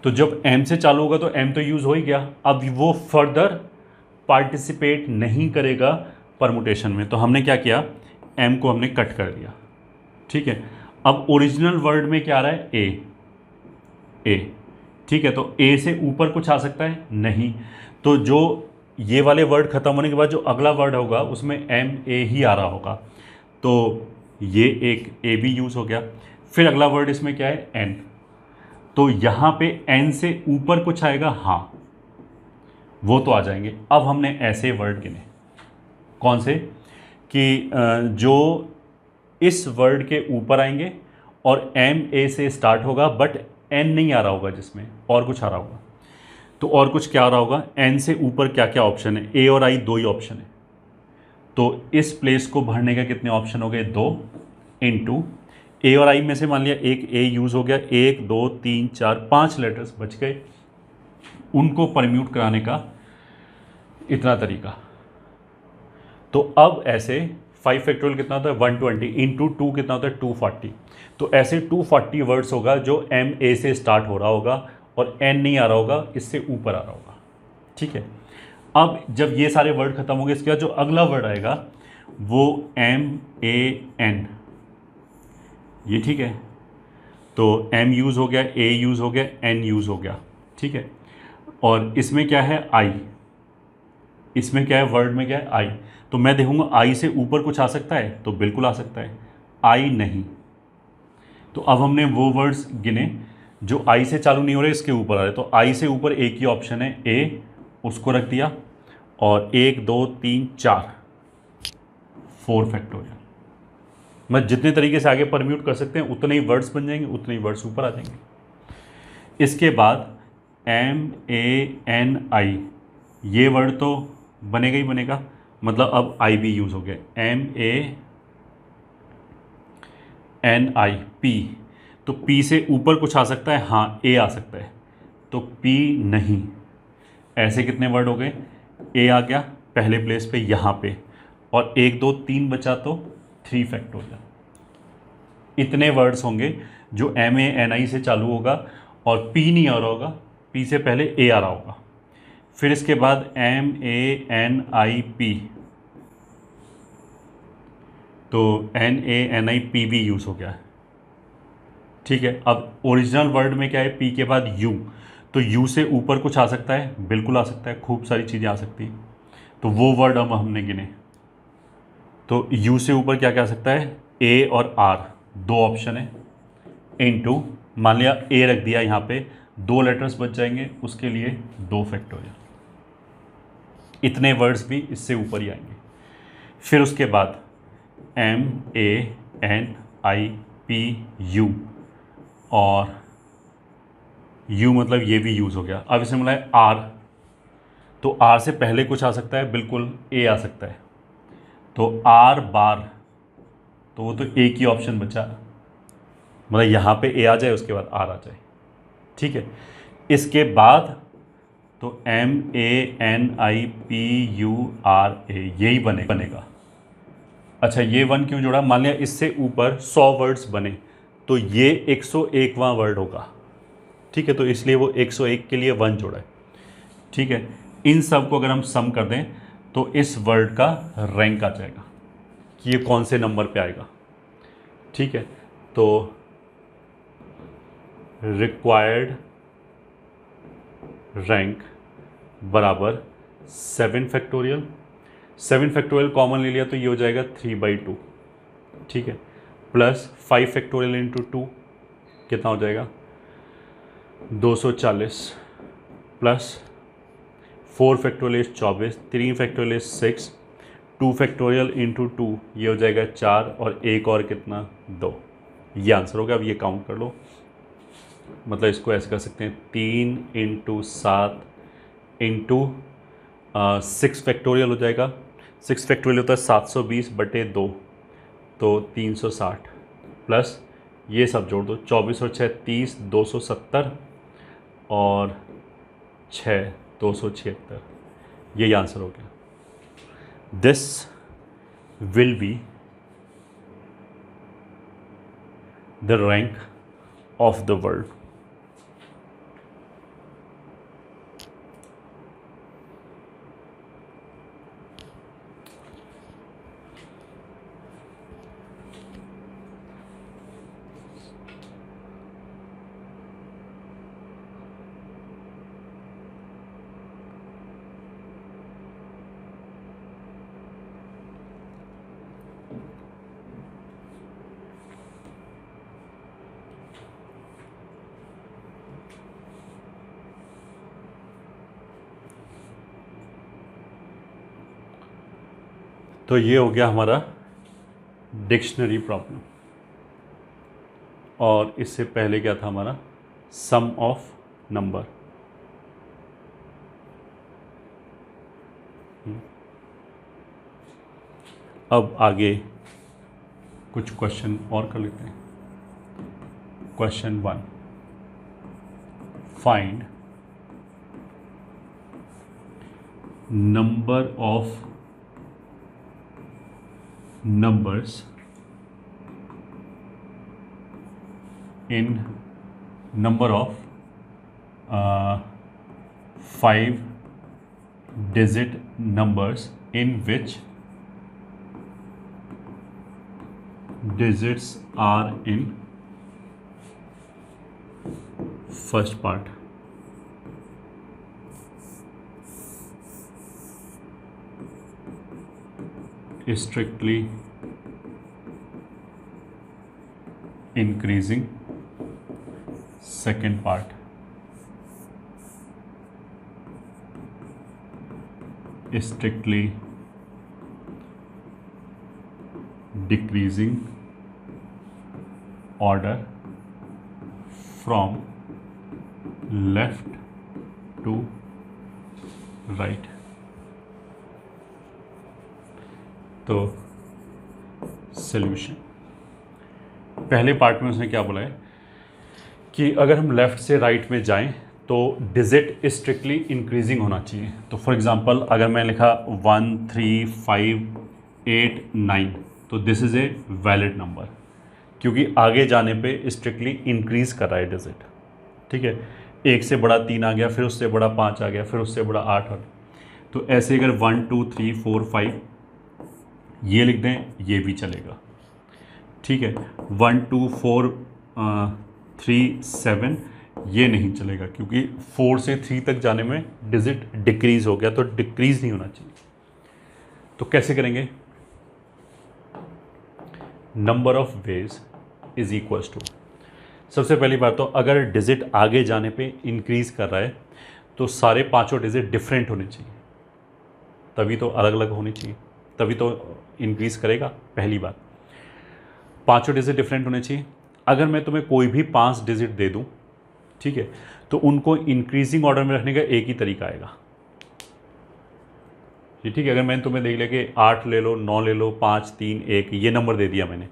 तो जब एम से चालू होगा तो एम तो यूज़ हो ही गया, अब वो फर्दर पार्टिसिपेट नहीं करेगा परमुटेशन में। तो हमने क्या किया, एम को हमने कट कर दिया, ठीक है। अब ओरिजिनल वर्ड में क्या आ रहा है, ए, ठीक है। तो ए से ऊपर कुछ आ सकता है नहीं, तो जो ये वाले वर्ड खत्म होने के बाद जो अगला वर्ड होगा उसमें एम ए ही आ रहा होगा, तो ये एक ए भी यूज़ हो गया। फिर अगला वर्ड इसमें क्या है, एन। तो यहाँ पे एन से ऊपर कुछ आएगा, हाँ वो तो आ जाएंगे। अब हमने ऐसे वर्ड गिने, कौन से, कि जो इस वर्ड के ऊपर आएंगे और एम ए से स्टार्ट होगा बट एन नहीं आ रहा होगा, जिसमें और कुछ आ रहा होगा। तो और कुछ क्या आ रहा होगा, एन से ऊपर क्या क्या ऑप्शन है, ए और आई 2 ही ऑप्शन है। तो इस प्लेस को भरने का कितने ऑप्शन हो गए, 2 इंटू ए और आई में से मान लिया एक ए यूज़ हो गया, 1 2 3 4 5 लेटर्स बच गए, उनको परम्यूट कराने का इतना तरीका। तो अब ऐसे 5 फैक्टोरियल कितना होता है, 120 इंटू 2 कितना होता है, 240। तो ऐसे 240 वर्ड्स होगा जो एम ए से स्टार्ट हो रहा होगा और एन नहीं आ रहा होगा, इससे ऊपर आ रहा होगा, ठीक है। अब जब ये सारे वर्ड खत्म हो गए, इसके बाद जो अगला वर्ड आएगा वो एम ए एन, ये ठीक है। तो एम यूज़ हो गया, ए यूज़ हो गया, एन यूज़ हो गया, ठीक है। और इसमें क्या है, आई, इसमें क्या है, वर्ड में क्या है, आई। तो मैं देखूंगा आई से ऊपर कुछ आ सकता है, तो बिल्कुल आ सकता है, आई नहीं। तो अब हमने वो वर्ड्स गिने जो आई से चालू नहीं हो रहे, इसके ऊपर आ रहे। तो आई से ऊपर एक ही ऑप्शन है, ए, उसको रख दिया, और 1 2 3 4 फैक्टोरियल। मैं जितने तरीके से आगे परम्यूट कर सकते हैं उतने ही वर्ड्स बन जाएंगे, उतने ही वर्ड्स ऊपर आ जाएंगे। इसके बाद एम ए एन आई, ये वर्ड तो बनेगा ही बनेगा, मतलब अब आई भी यूज़ हो गया, M A N I P. तो पी से ऊपर कुछ आ सकता है, हाँ ए आ सकता है, तो पी नहीं। ऐसे कितने वर्ड हो गए, ए आ गया पहले प्लेस पे यहाँ पे, और 1 2 3 बचा तो 3 फैक्टोरियल। इतने वर्ड्स होंगे जो एम ए एन आई से चालू होगा और पी नहीं आ रहा होगा, पी से पहले ए आ रहा होगा। फिर इसके बाद M A N I P, तो N A N I P भी यूज़ हो गया है, ठीक है। अब ओरिजिनल वर्ड में क्या है, पी के बाद यू, तो यू से ऊपर कुछ आ सकता है, बिल्कुल आ सकता है, खूब सारी चीज़ें आ सकती हैं। तो वो वर्ड हम हमने गिने। तो यू से ऊपर क्या क्या आ सकता है, ए और आर 2 ऑप्शन है, इनटू मान लिया ए रख दिया यहाँ पे, 2 लेटर्स बच जाएंगे, उसके लिए 2 फैक्टोरियल, इतने वर्ड्स भी इससे ऊपर ही आएंगे। फिर उसके बाद MANIPU, और U मतलब ये भी यूज़ हो गया। अब इसमें बोला है R, तो R से पहले कुछ आ सकता है, बिल्कुल A आ सकता है, तो R बार, तो वो तो एक ही ऑप्शन बचा, मतलब यहाँ पे A आ जाए, उसके बाद R आ जाए, ठीक है। इसके बाद तो MANIPURA यही बनेगा। अच्छा, ये 1 क्यों जोड़ा? मान लिया इससे ऊपर 100 वर्ड्स बने तो ये 101वां वर्ड होगा, ठीक है, तो इसलिए वो 101 के लिए 1 जोड़ा है, ठीक है। इन सब को अगर हम सम कर दें तो इस वर्ड का रैंक आ जाएगा कि ये कौन से नंबर पे आएगा, ठीक है। तो रिक्वायर्ड रैंक बराबर 7 फैक्टोरियल, 7 फैक्टोरियल कॉमन ले लिया तो ये हो जाएगा 3/2, ठीक है, प्लस 5 फैक्टोरियल इंटू 2 कितना हो जाएगा 240, plus 4 factorial 24, 3 factorial 6, 2 factorial into 2 ये हो जाएगा 4, और एक और कितना 2, ये आंसर होगा। अब ये काउंट कर लो, मतलब इसको ऐसे कर सकते हैं 3 इंटू 7 इंटू 6 फैक्टोरियल हो जाएगा, 6 फैक्टोरियल होता है 720/2, तो 360, प्लस ये सब जोड़ दो 24 और 6 30, 270 और 6 276, यही आंसर हो गया। This will be the rank of the world. तो ये हो गया हमारा डिक्शनरी प्रॉब्लम, और इससे पहले क्या था हमारा सम ऑफ नंबर। अब आगे कुछ क्वेश्चन और कर लेते हैं। Question 1, find number of numbers in number of 5-digit numbers in which digits are in first part, strictly increasing, second part strictly decreasing order from left to right। तो सॉल्यूशन, पहले पार्ट में उसने क्या बोला है कि अगर हम लेफ़्ट से राइट में जाएं तो डिजिट स्ट्रिक्टली इंक्रीजिंग होना चाहिए। तो फॉर एग्जांपल अगर मैं लिखा 1 3 5 8 9 तो this is a valid number, क्योंकि आगे जाने पे स्ट्रिक्टली इंक्रीज़ कर रहा है डिजिट, ठीक है। 1 से बड़ा 3 आ गया, फिर उससे बड़ा 5 आ गया, फिर उससे बड़ा 8 आ गया, तो ऐसे अगर 1 2 3 4 5 ये लिख दें ये भी चलेगा, ठीक है। 1 2 4 3 7 ये नहीं चलेगा, क्योंकि 4 से 3 तक जाने में डिजिट डिक्रीज हो गया, तो डिक्रीज नहीं होना चाहिए। तो कैसे करेंगे? Number of ways is equals to, सबसे पहली बात तो अगर डिजिट आगे जाने पे इंक्रीज़ कर रहा है तो सारे पांचों डिजिट डिफरेंट होने चाहिए, तभी तो अलग अलग होनी चाहिए, तभी तो इंक्रीज़ करेगा। पहली बात, पांचों डिजिट डिफरेंट होने चाहिए। अगर मैं तुम्हें कोई भी 5 डिजिट दे दूं, ठीक है, तो उनको इंक्रीजिंग ऑर्डर में रखने का एक ही तरीका आएगा। ठीक है, अगर मैंने तुम्हें देख लिया कि 8 ले लो, 9 ले लो, 5 3 1 ये नंबर दे दिया मैंने,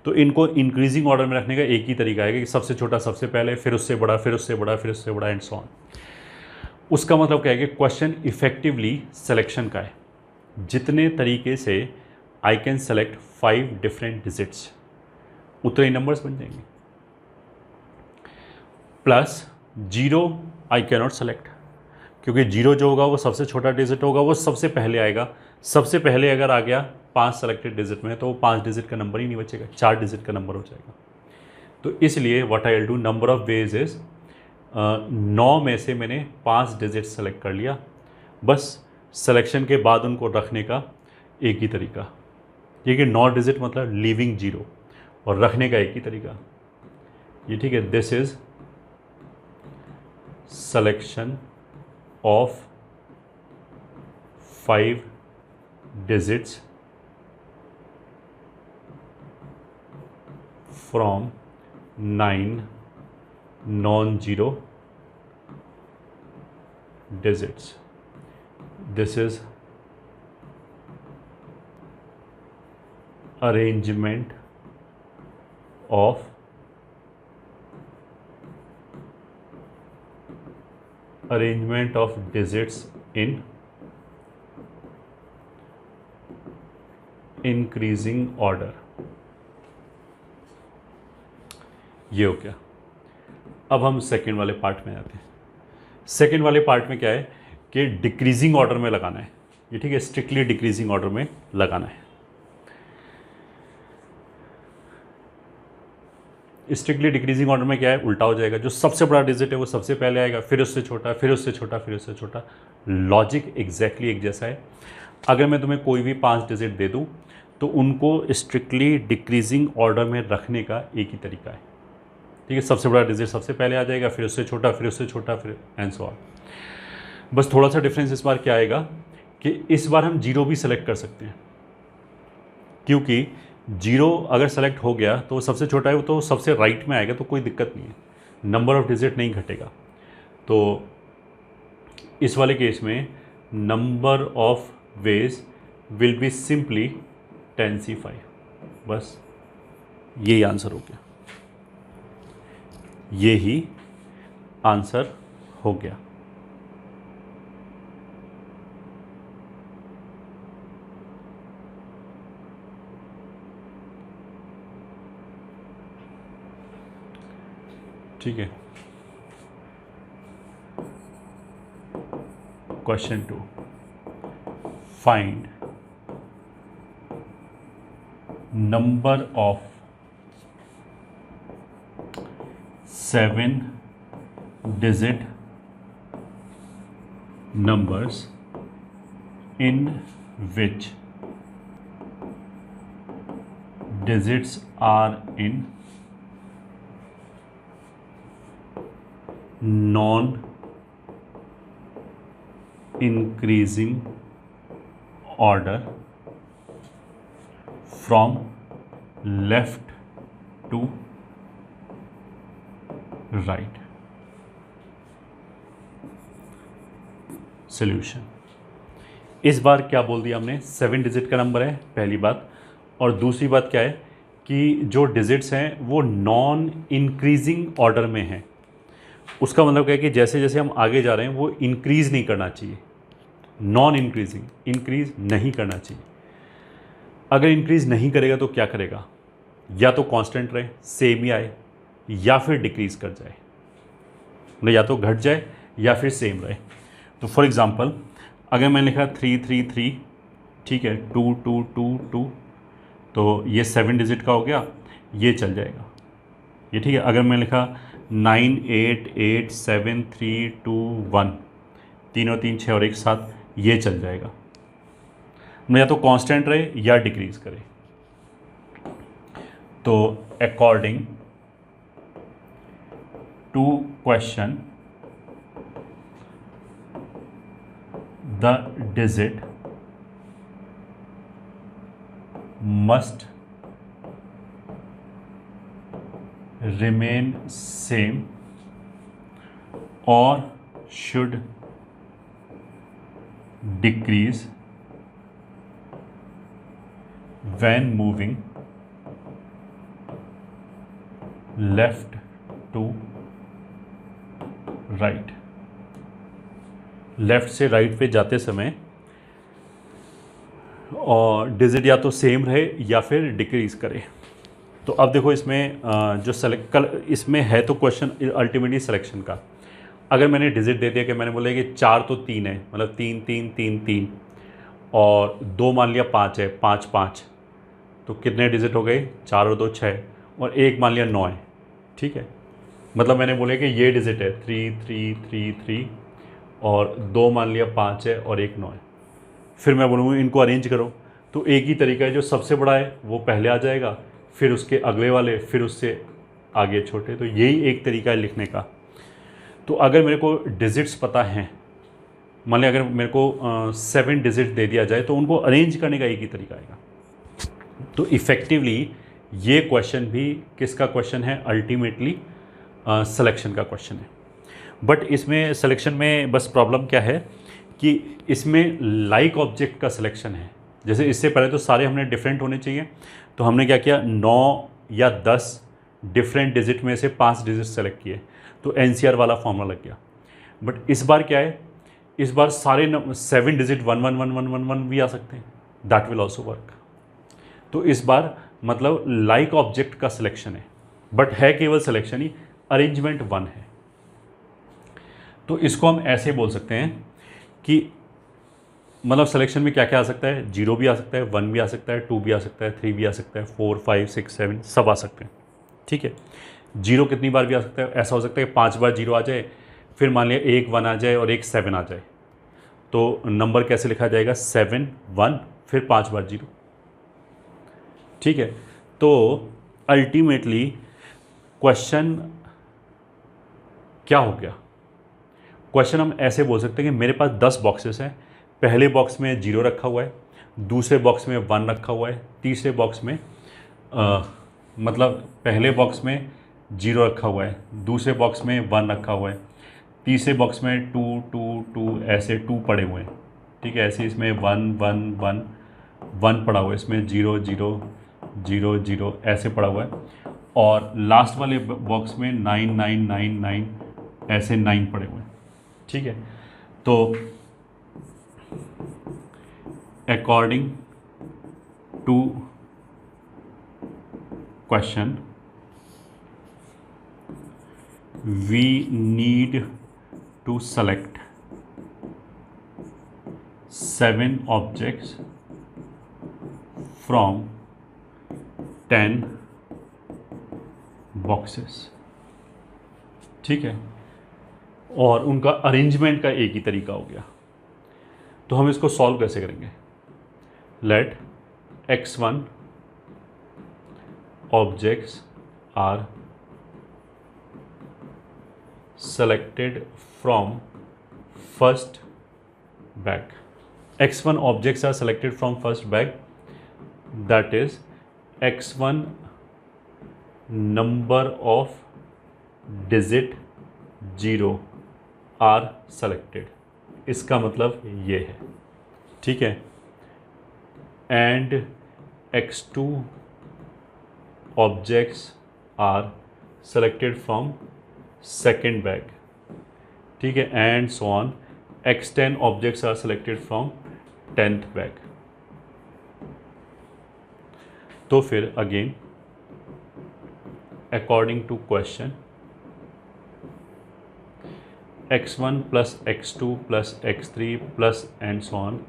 तो इनको इंक्रीजिंग ऑर्डर में रखने का एक ही तरीका आएगा कि सबसे छोटा सबसे पहले, फिर उससे बड़ा, फिर उससे बड़ा, फिर उससे बड़ा, एंड सो ऑन। उसका मतलब क्या है कि क्वेश्चन इफेक्टिवली सिलेक्शन का है। जितने तरीके से I can select 5 different digits, उतने ही नंबर्स बन जाएंगे। Plus 0 I can not select, क्योंकि 0 जो होगा वो सबसे छोटा डिजिट होगा, वो सबसे पहले आएगा। सबसे पहले अगर आ गया 5 सेलेक्टेड डिजिट में तो वो 5 डिजिट का नंबर ही नहीं बचेगा, 4 डिजिट का नंबर हो जाएगा। तो इसलिए what I will do, number of ways is 9 में से मैंने 5 डिजिट सेलेक्ट कर लिया। बस सिलेक्शन के बाद उनको रखने का एक ही तरीका, ये कि 9 डिजिट मतलब लीविंग 0, और रखने का एक ही तरीका ये, ठीक है। This is selection of 5 digits from 9 non-zero digits. This is arrangement of digits in increasing order. ये हो गया। अब हम सेकेंड वाले पार्ट में आते हैं। सेकेंड वाले पार्ट में क्या है कि डिक्रीजिंग ऑर्डर में लगाना है ये, ठीक है, स्ट्रिक्टली डिक्रीजिंग ऑर्डर में लगाना है। स्ट्रिक्टली डिक्रीजिंग ऑर्डर में क्या है, उल्टा हो जाएगा। जो सबसे बड़ा डिजिट है वो सबसे पहले आएगा, फिर उससे छोटा, फिर उससे छोटा, फिर उससे छोटा। लॉजिक एग्जैक्टली एक जैसा है। अगर मैं तुम्हें कोई भी 5 डिजिट दे दूं तो उनको स्ट्रिक्टली डिक्रीजिंग ऑर्डर में रखने का एक ही तरीका है, ठीक है। सबसे बड़ा डिजिट सबसे पहले आ जाएगा, फिर उससे छोटा, फिर उससे छोटा, फिर एंड सो ऑन। बस थोड़ा सा डिफरेंस इस बार क्या आएगा कि इस बार हम 0 भी सेलेक्ट कर सकते हैं, क्योंकि 0 अगर सेलेक्ट हो गया तो सबसे छोटा है, वो तो सबसे राइट में आएगा, तो कोई दिक्कत नहीं है, नंबर ऑफ डिजिट नहीं घटेगा। तो इस वाले केस में number of ways will be simply 10C5। बस यही आंसर हो गया, ये ही आंसर हो गया। ठीक है। Question 2, find number of 7 digit numbers in which digits are in non-increasing order from left to right. Solution. इस बार क्या बोल दिया हमने, 7 डिजिट का नंबर है पहली बात, और दूसरी बात क्या है कि जो डिजिट्स हैं वो नॉन इंक्रीजिंग ऑर्डर में हैं। उसका मतलब क्या है कि जैसे जैसे हम आगे जा रहे हैं वो इंक्रीज़ नहीं करना चाहिए, नॉन इंक्रीजिंग, इंक्रीज़ नहीं करना चाहिए। अगर इंक्रीज़ नहीं करेगा तो क्या करेगा, या तो कांस्टेंट रहे, सेम ही आए, या फिर डिक्रीज़ कर जाए, मतलब या तो घट जाए या फिर सेम रहे। तो फॉर एग्ज़ाम्पल अगर मैंने लिखा 3 3 3, ठीक है, 2 2 2 2, तो ये 7 डिजिट का हो गया, ये चल जाएगा, ये ठीक है। अगर मैं लिखा 9 8 8 7 3 2 1, 3 और 3 6 और 1 7, ये चल जाएगा, या तो कांस्टेंट रहे या डिक्रीज़ करे। तो according to question the digit must remain same or should decrease when moving left to right. Left से राइट पे जाते समय और डिजिट या तो सेम रहे या फिर डिक्रीज करे। तो अब देखो इसमें जो इसमें है तो क्वेश्चन अल्टीमेटली सिलेक्शन का। अगर मैंने डिजिट दे दिया कि मैंने बोला कि 4 तो 3 है, मतलब 3 3 3 3 और 2 मान लिया 5 है, 5 5, तो कितने डिजिट हो गए? 4 और 2 6 और 1 मान लिया 9 है। ठीक है, मतलब मैंने बोला कि ये डिजिट है 3 3 3 3 और 2 मान लिया 5 है और 1 9 है। फिर मैं बोलूँगा इनको अरेंज करो, तो एक ही तरीका है, जो सबसे बड़ा है वो पहले आ जाएगा, फिर उसके अगले वाले, फिर उससे आगे छोटे। तो यही एक तरीका है लिखने का। तो अगर मेरे को डिजिट्स पता हैं, मान लिया अगर मेरे को 7 डिजिट दे दिया जाए तो उनको अरेंज करने का एक ही तरीका आएगा। तो इफ़ेक्टिवली ये क्वेश्चन भी किसका क्वेश्चन है? अल्टीमेटली सिलेक्शन का क्वेश्चन है। बट इसमें सिलेक्शन में बस प्रॉब्लम क्या है कि इसमें लाइक ऑब्जेक्ट का सिलेक्शन है। जैसे इससे पहले तो सारे हमने डिफरेंट होने चाहिए, तो हमने क्या किया, 9 या 10 डिफरेंट डिजिट में से 5 डिजिट सेलेक्ट किए, तो एनसीआर वाला फॉर्मूला लग गया। बट इस बार क्या है, इस बार सारे 7 डिजिट 1 1 1 1 1 1 भी आ सकते हैं, दैट विल ऑल्सो वर्क। तो इस बार मतलब लाइक ऑब्जेक्ट का सिलेक्शन है, बट है केवल सिलेक्शन ही, अरेंजमेंट 1 है। तो इसको हम ऐसे बोल सकते हैं कि मतलब सिलेक्शन में क्या क्या आ सकता है? 0 भी आ सकता है, 1 भी आ सकता है, 2 भी आ सकता है, 3 भी आ सकता है, 4 5 6 7 सब आ सकते हैं। ठीक है, 0 कितनी बार भी आ सकता है? ऐसा हो सकता है कि 5 बार 0 आ जाए, फिर मान लिया 1 1 आ जाए और 1 7 आ जाए, तो नंबर कैसे लिखा जाएगा? 7 1 फिर 5 बार 0। ठीक है, तो अल्टीमेटली क्वेश्चन क्या हो गया? क्वेश्चन हम ऐसे बोल सकते हैं कि मेरे पास 10 बॉक्सेस हैं, पहले बॉक्स में 0 रखा हुआ है, दूसरे बॉक्स में 1 रखा हुआ है, तीसरे बॉक्स में मतलब पहले बॉक्स में 0 रखा हुआ है, दूसरे बॉक्स में 1 रखा हुआ है, तीसरे बॉक्स में 2 2 2 ऐसे 2 पड़े हुए हैं। ठीक है, ऐसे इसमें 1 1 1 1 पड़ा हुआ है, इसमें 0 0 0 0 ऐसे पड़ा हुआ है, और लास्ट वाले बॉक्स में 9 9 9 9 ऐसे 9 पड़े हुए हैं। ठीक है, तो according to question we need to select 7 objects from 10 boxes। ठीक है, और उनका अरेंजमेंट का एक ही तरीका हो गया। तो हम इसको सॉल्व कैसे करेंगे? Let x1 objects are selected from first bag। x1 objects are selected from first bag, that is x1 number of digit 0 are selected। इसका मतलब ये है। ठीक है, and x2 objects are selected from second bag। ठीक है, and so on, x10 objects are selected from 10th bag. तो फिर again according to question x1 plus x2 plus x3 plus and so on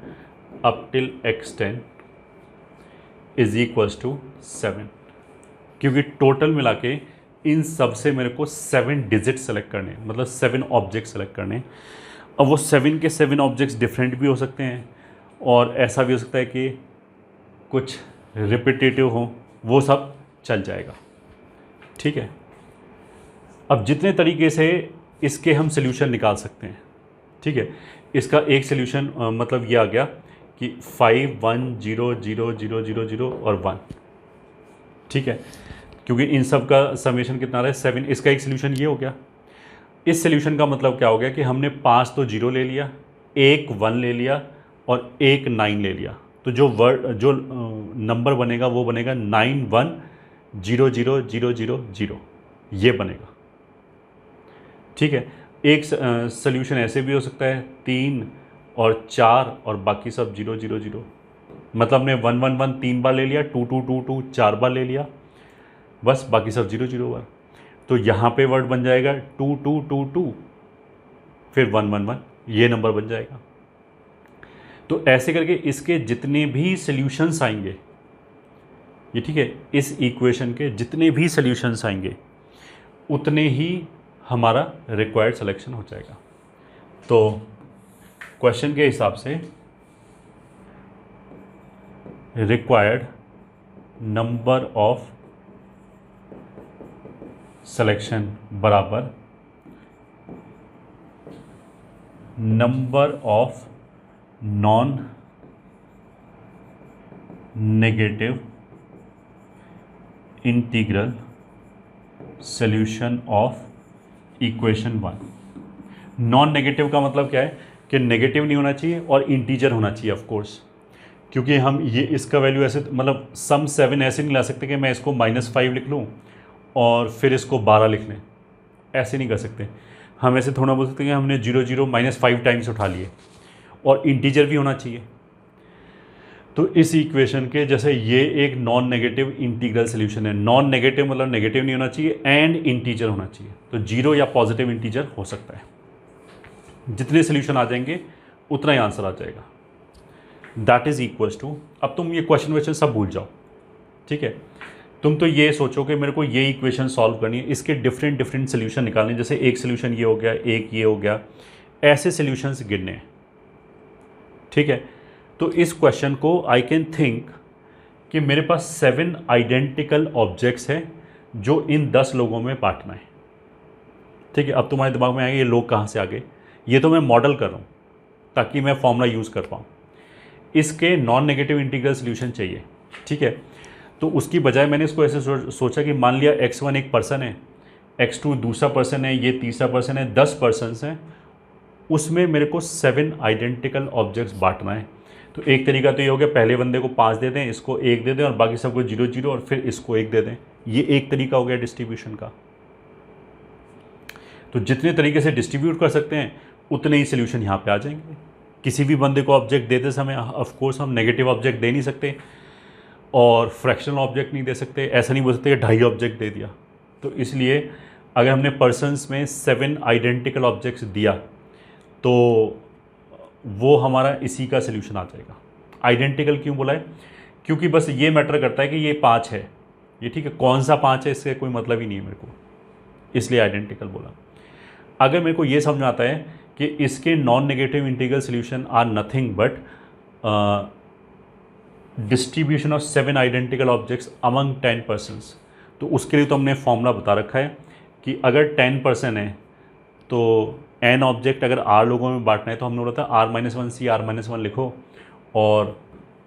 up till x10 is equals to 7, क्योंकि टोटल मिला के इन सब से मेरे को 7 डिजिट सेलेक्ट करने, मतलब 7 ऑब्जेक्ट सेलेक्ट करने। अब वो 7 के 7 ऑब्जेक्ट्स डिफरेंट भी हो सकते हैं, और ऐसा भी हो सकता है कि कुछ रिपीटेटिव हो, वो सब चल जाएगा। ठीक है, अब जितने तरीके से इसके हम सोल्यूशन निकाल सकते हैं, ठीक है, इसका एक सोल्यूशन मतलब ये आ गया कि 5 1 0 0 0 0 0 और 1, ठीक है, क्योंकि इन सब का समेशन कितना रहा है 7। इसका एक सोल्यूशन ये हो गया। इस सोल्यूशन का मतलब क्या हो गया कि हमने 5 तो 0 ले लिया, एक 1 ले लिया और एक 9 ले लिया। तो जो नंबर बनेगा वो बनेगा 9 1 0 0 0 0 0, ये बनेगा, ठीक है। एक सोल्यूशन ऐसे भी हो सकता है 3 और 4 और बाकी सब 0 0 0, मतलब हमने 1 1 1 3 बार ले लिया, 2 2 2 2 4 बार ले लिया, बस बाकी सब 0 0 बार। तो यहाँ पे वर्ड बन जाएगा 2 2 2 2 फिर 1 1 1, ये नंबर बन जाएगा। तो ऐसे करके इसके जितने भी सॉल्यूशंस आएंगे, ये ठीक है, इस इक्वेशन के जितने भी सॉल्यूशंस आएंगे उतने ही हमारा रिक्वायर्ड सिलेक्शन हो जाएगा। तो क्वेश्चन के हिसाब से रिक्वायर्ड नंबर ऑफ सिलेक्शन बराबर number of non negative integral solution of equation 1। Non negative का मतलब क्या है कि नेगेटिव नहीं होना चाहिए और इंटीजर होना चाहिए ऑफ कोर्स, क्योंकि हम ये इसका वैल्यू ऐसे मतलब सम 7 ऐसे नहीं ला सकते कि मैं इसको -5 लिख लूँ और फिर इसको 12 लिख लें, ऐसे नहीं कर सकते। हम ऐसे थोड़ा बोल सकते हैं कि हमने 0 0 -5 टाइम्स उठा लिए, और इंटीजर भी होना चाहिए। तो इस इक्वेशन के जैसे ये एक नॉन नेगेटिव इंटीग्रल सॉल्यूशन है। नॉन नेगेटिव मतलब नेगेटिव नहीं होना चाहिए एंड इंटीजर होना चाहिए, तो 0 या पॉजिटिव इंटीजर हो सकता है। जितने सॉल्यूशन आ जाएंगे उतना ही आंसर आ जाएगा। दैट इज इक्वल्स टू, अब तुम ये क्वेश्चन सब भूल जाओ, ठीक है। तुम तो ये सोचो कि मेरे को ये इक्वेशन सॉल्व करनी है, इसके डिफरेंट सोल्यूशन निकालने, जैसे एक सोल्यूशन ये हो गया, एक ये हो गया, ऐसे सोल्यूशंस गिनने हैं, ठीक है। तो इस क्वेश्चन को आई कैन थिंक कि मेरे पास 7 आइडेंटिकल ऑब्जेक्ट्स हैं जो इन 10 लोगों में बांटना है, ठीक है। अब तुम्हारे दिमाग में आएगा ये लोग कहाँ से आ गए, ये तो मैं मॉडल कर रहा हूँ ताकि मैं फॉर्मूला यूज़ कर पाऊँ। इसके नॉन नेगेटिव इंटीग्रल सोल्यूशन चाहिए, ठीक है। तो उसकी बजाय मैंने इसको ऐसे सोचा कि मान लिया x1 एक पर्सन है, x2 दूसरा पर्सन है, ये तीसरा पर्सन है, 10 पर्सन्स हैं, उसमें मेरे को 7 आइडेंटिकल ऑब्जेक्ट्स बांटना है। तो एक तरीका तो ये हो गया, पहले बंदे को 5 दे दें, इसको 1 दे दें और बाकी सबको 0 0 और फिर इसको 1 दे दें। ये एक तरीका हो गया डिस्ट्रीब्यूशन का। तो जितने तरीके से डिस्ट्रीब्यूट कर सकते हैं उतने ही सोल्यूशन यहाँ पे आ जाएंगे। किसी भी बंदे को ऑब्जेक्ट देते समय ऑफ कोर्स हम नेगेटिव ऑब्जेक्ट दे नहीं सकते और फ्रैक्शनल ऑब्जेक्ट नहीं दे सकते, ऐसा नहीं बोल सकते कि 2.5 ऑब्जेक्ट दे दिया। तो इसलिए अगर हमने पर्सन्स में 7 आइडेंटिकल ऑब्जेक्ट्स दिया तो वो हमारा इसी का सोल्यूशन आ जाएगा। आइडेंटिकल क्यों बोला है, क्योंकि बस ये मैटर करता है कि ये 5 है, ये ठीक है, कौन सा 5 है इससे कोई मतलब ही नहीं है मेरे को, इसलिए आइडेंटिकल बोला। अगर मेरे को ये समझ में आता है कि इसके non negative integral solution are nothing but distribution of 7 identical objects among 10 persons, तो उसके लिए तो हमने फॉर्मूला बता रखा है कि अगर 10 पर्सन है तो n ऑब्जेक्ट अगर r लोगों में बांटना है तो हमने बोला था r-1c r-1 लिखो, और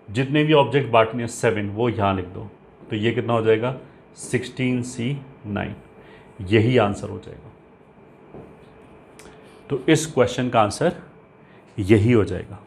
जितने भी ऑब्जेक्ट बांटने हैं 7 वो यहाँ लिख दो। तो ये कितना हो जाएगा 16c 9, यही आंसर हो जाएगा। तो इस क्वेश्चन का आंसर यही हो जाएगा।